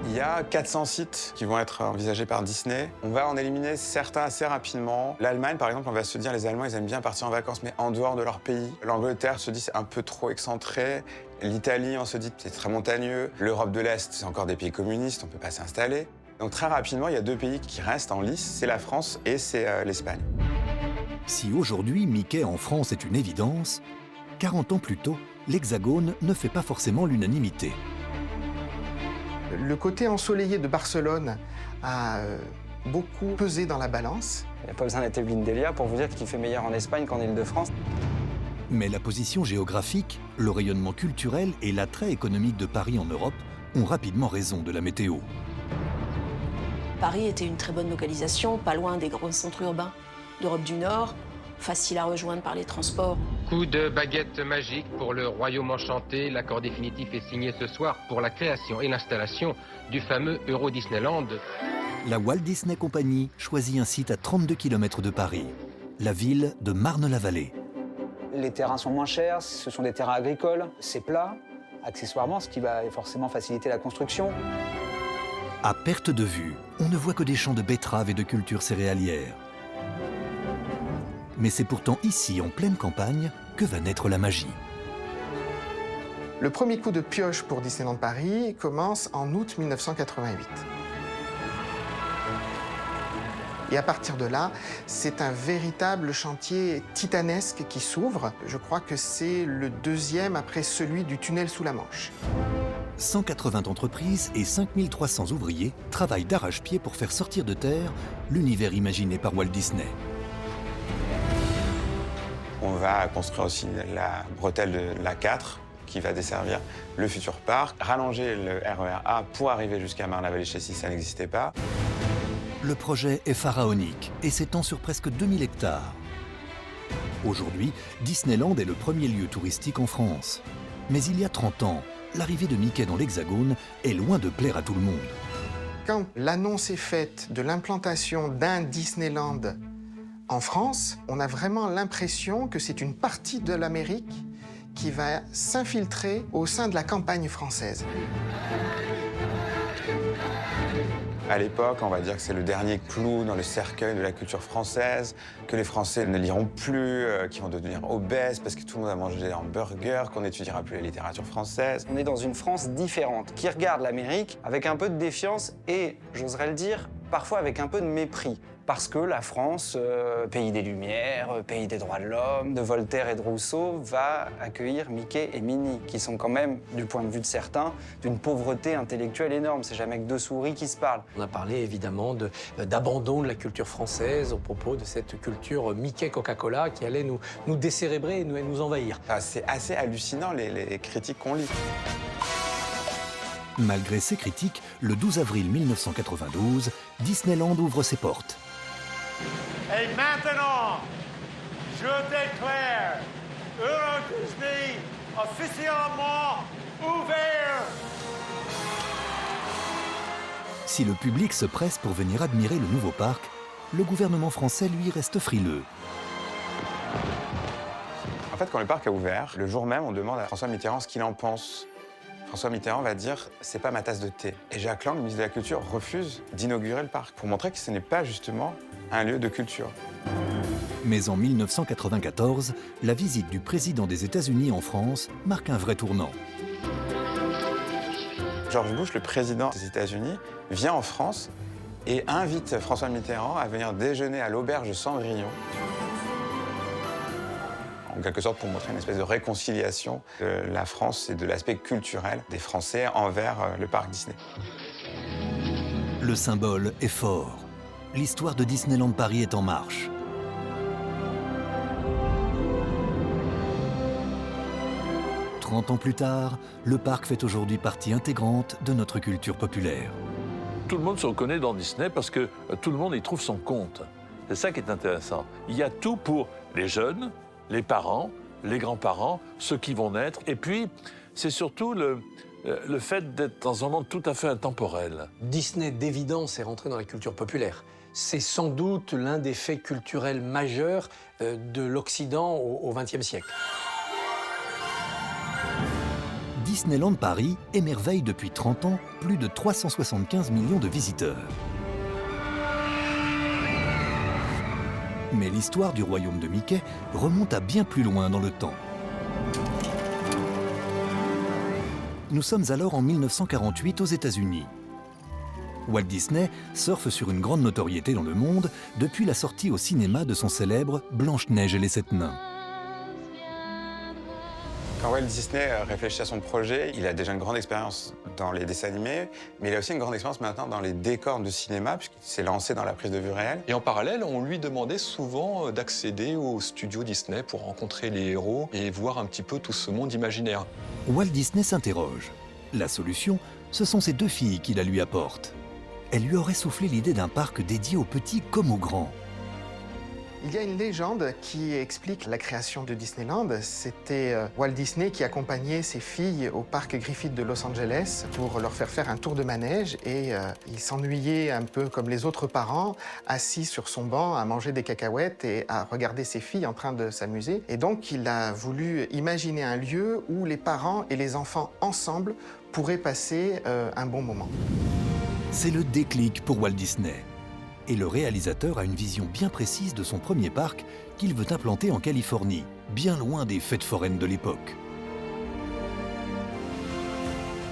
Il y a 400 sites qui vont être envisagés par Disney. On va en éliminer certains assez rapidement. L'Allemagne, par exemple, on va se dire les Allemands, ils aiment bien partir en vacances, mais en dehors de leur pays. L'Angleterre se dit c'est un peu trop excentré. L'Italie, on se dit c'est très montagneux. L'Europe de l'Est, c'est encore des pays communistes, on ne peut pas s'installer. Donc très rapidement, il y a 2 pays qui restent en lice, c'est la France et c'est l'Espagne. Si aujourd'hui Mickey en France est une évidence, 40 ans plus tôt, l'Hexagone ne fait pas forcément l'unanimité. Le côté ensoleillé de Barcelone a beaucoup pesé dans la balance. Il n'y a pas besoin d'être Evelyne Delia pour vous dire qu'il fait meilleur en Espagne qu'en Île-de-France. Mais la position géographique, le rayonnement culturel et l'attrait économique de Paris en Europe ont rapidement raison de la météo. Paris était une très bonne localisation, pas loin des grands centres urbains d'Europe du Nord, facile à rejoindre par les transports. Coup de baguette magique pour le Royaume Enchanté. L'accord définitif est signé ce soir pour la création et l'installation du fameux Euro Disneyland. La Walt Disney Company choisit un site à 32 km de Paris, la ville de Marne-la-Vallée. Les terrains sont moins chers, ce sont des terrains agricoles, c'est plat, accessoirement, ce qui va forcément faciliter la construction. À perte de vue, on ne voit que des champs de betteraves et de cultures céréalières. Mais c'est pourtant ici, en pleine campagne, que va naître la magie. Le premier coup de pioche pour Disneyland Paris commence en août 1988. Et à partir de là, c'est un véritable chantier titanesque qui s'ouvre. Je crois que c'est le deuxième après celui du tunnel sous la Manche. 180 entreprises et 5300 ouvriers travaillent d'arrache-pied pour faire sortir de terre l'univers imaginé par Walt Disney. On va construire aussi la bretelle de l'A4 qui va desservir le futur parc, rallonger le RER A pour arriver jusqu'à Marne-la-Vallée-Chessy, ça n'existait pas. Le projet est pharaonique et s'étend sur presque 2000 hectares. Aujourd'hui, Disneyland est le premier lieu touristique en France. Mais il y a 30 ans, l'arrivée de Mickey dans l'Hexagone est loin de plaire à tout le monde. Quand l'annonce est faite de l'implantation d'un Disneyland en France, on a vraiment l'impression que c'est une partie de l'Amérique qui va s'infiltrer au sein de la campagne française. À l'époque, on va dire que c'est le dernier clou dans le cercueil de la culture française, que les Français ne liront plus, qu'ils vont devenir obèses parce que tout le monde a mangé des hamburgers, qu'on n'étudiera plus la littérature française. On est dans une France différente, qui regarde l'Amérique avec un peu de défiance et, j'oserais le dire, parfois avec un peu de mépris. Parce que la France, pays des Lumières, pays des droits de l'homme, de Voltaire et de Rousseau, va accueillir Mickey et Minnie, qui sont quand même, du point de vue de certains, d'une pauvreté intellectuelle énorme. C'est jamais que 2 souris qui se parlent. On a parlé évidemment d'abandon de la culture française au propos de cette culture Mickey-Coca-Cola qui allait nous décérébrer et nous envahir. C'est assez hallucinant les critiques qu'on lit. Malgré ces critiques, le 12 avril 1992, Disneyland ouvre ses portes. Et maintenant, je déclare Euro Disney officiellement ouvert. Si le public se presse pour venir admirer le nouveau parc, le gouvernement français, lui, reste frileux. En fait, quand le parc a ouvert, le jour même, on demande à François Mitterrand ce qu'il en pense. François Mitterrand va dire « c'est pas ma tasse de thé ». Et Jacques Lang, le ministre de la Culture, refuse d'inaugurer le parc pour montrer que ce n'est pas justement un lieu de culture. Mais en 1994, la visite du président des États-Unis en France marque un vrai tournant. George Bush, le président des États-Unis, vient en France et invite François Mitterrand à venir déjeuner à l'auberge de Cendrillon. En quelque sorte pour montrer une espèce de réconciliation de la France et de l'aspect culturel des Français envers le parc Disney. Le symbole est fort. L'histoire de Disneyland Paris est en marche. 30 ans plus tard, le parc fait aujourd'hui partie intégrante de notre culture populaire. Tout le monde se reconnaît dans Disney parce que tout le monde y trouve son compte. C'est ça qui est intéressant. Il y a tout pour les jeunes, les parents, les grands-parents, ceux qui vont naître. Et puis, c'est surtout le fait d'être dans un monde tout à fait intemporel. Disney, d'évidence, est rentré dans la culture populaire. C'est sans doute l'un des faits culturels majeurs de l'Occident au XXe siècle. Disneyland Paris émerveille depuis 30 ans plus de 375 millions de visiteurs. Mais l'histoire du royaume de Mickey remonte à bien plus loin dans le temps. Nous sommes alors en 1948 aux États-Unis. Walt Disney surfe sur une grande notoriété dans le monde depuis la sortie au cinéma de son célèbre Blanche-Neige et les 7 nains. Quand Walt Disney réfléchit à son projet, il a déjà une grande expérience dans les dessins animés, mais il a aussi une grande expérience maintenant dans les décors de cinéma, puisqu'il s'est lancé dans la prise de vue réelle. Et en parallèle, on lui demandait souvent d'accéder au studio Disney pour rencontrer les héros et voir un petit peu tout ce monde imaginaire. Walt Disney s'interroge. La solution, ce sont ses 2 filles qui la lui apportent. Elle lui aurait soufflé l'idée d'un parc dédié aux petits comme aux grands. Il y a une légende qui explique la création de Disneyland. C'était Walt Disney qui accompagnait ses filles au parc Griffith de Los Angeles pour leur faire un tour de manège. Et il s'ennuyait un peu comme les autres parents, assis sur son banc à manger des cacahuètes et à regarder ses filles en train de s'amuser. Et donc il a voulu imaginer un lieu où les parents et les enfants ensemble pourraient passer un bon moment. C'est le déclic pour Walt Disney. Et le réalisateur a une vision bien précise de son premier parc qu'il veut implanter en Californie, bien loin des fêtes foraines de l'époque.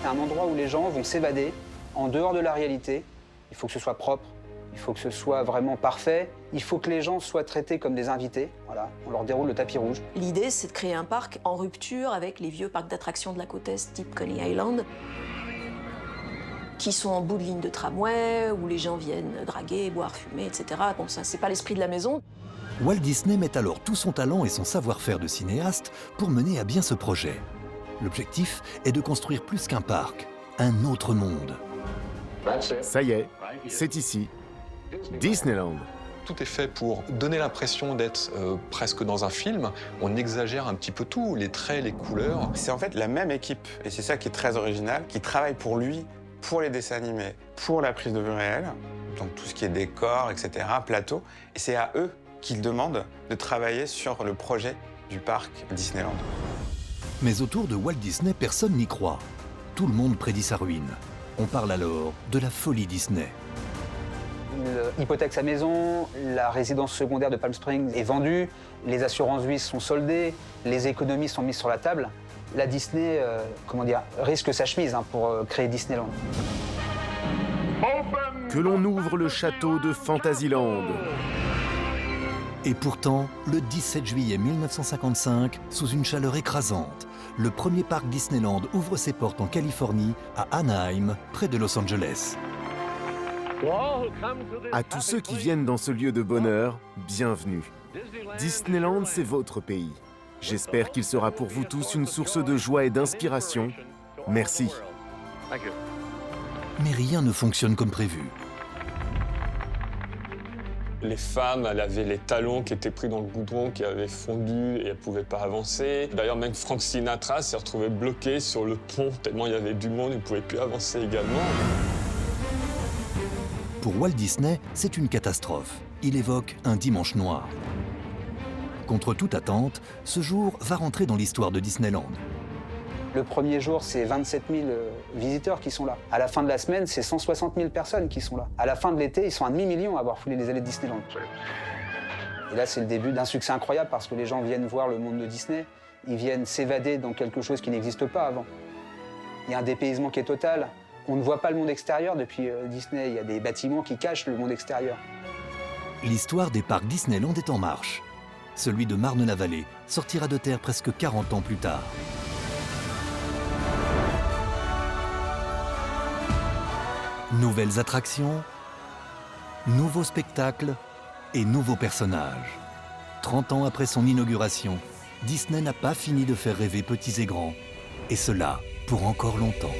C'est un endroit où les gens vont s'évader en dehors de la réalité. Il faut que ce soit propre, il faut que ce soit vraiment parfait, il faut que les gens soient traités comme des invités. Voilà, on leur déroule le tapis rouge. L'idée, c'est de créer un parc en rupture avec les vieux parcs d'attractions de la côte Est, type Coney Island, qui sont en bout de ligne de tramway, où les gens viennent draguer, boire, fumer, etc. Bon, ça, c'est pas l'esprit de la maison. Walt Disney met alors tout son talent et son savoir-faire de cinéaste pour mener à bien ce projet. L'objectif est de construire plus qu'un parc, un autre monde. Ça y est, c'est ici. Disneyland. Tout est fait pour donner l'impression d'être presque dans un film. On exagère un petit peu tout, les traits, les couleurs. C'est en fait la même équipe, et c'est ça qui est très original, qui travaille pour lui, pour les dessins animés, pour la prise de vue réelle, donc tout ce qui est décor, etc., plateau. Et c'est à eux qu'il demande de travailler sur le projet du parc Disneyland. Mais autour de Walt Disney, personne n'y croit. Tout le monde prédit sa ruine. On parle alors de la folie Disney. Il hypothèque sa maison, la résidence secondaire de Palm Springs est vendue, les assurances vie sont soldées, les économies sont mises sur la table. La Disney, risque sa chemise pour créer Disneyland. Que l'on ouvre le château de Fantasyland. Et pourtant, le 17 juillet 1955, sous une chaleur écrasante, le premier parc Disneyland ouvre ses portes en Californie, à Anaheim, près de Los Angeles. À tous ceux qui viennent dans ce lieu de bonheur, bienvenue. Disneyland, c'est votre pays. J'espère qu'il sera pour vous tous une source de joie et d'inspiration. Merci. Mais rien ne fonctionne comme prévu. Les femmes, elles avaient les talons qui étaient pris dans le goudron, qui avaient fondu et elles ne pouvaient pas avancer. D'ailleurs, même Frank Sinatra s'est retrouvé bloqué sur le pont tellement il y avait du monde, il ne pouvait plus avancer également. Pour Walt Disney, c'est une catastrophe. Il évoque un dimanche noir. Contre toute attente, ce jour va rentrer dans l'histoire de Disneyland. Le premier jour, c'est 27 000 visiteurs qui sont là. À la fin de la semaine, c'est 160 000 personnes qui sont là. À la fin de l'été, ils sont 1,5 million à avoir foulé les allées de Disneyland. Et là, c'est le début d'un succès incroyable parce que les gens viennent voir le monde de Disney. Ils viennent s'évader dans quelque chose qui n'existe pas avant. Il y a un dépaysement qui est total. On ne voit pas le monde extérieur depuis Disney. Il y a des bâtiments qui cachent le monde extérieur. L'histoire des parcs Disneyland est en marche. Celui de Marne-la-Vallée sortira de terre presque 40 ans plus tard. Nouvelles attractions, nouveaux spectacles et nouveaux personnages. 30 ans après son inauguration, Disney n'a pas fini de faire rêver petits et grands Et cela pour encore longtemps.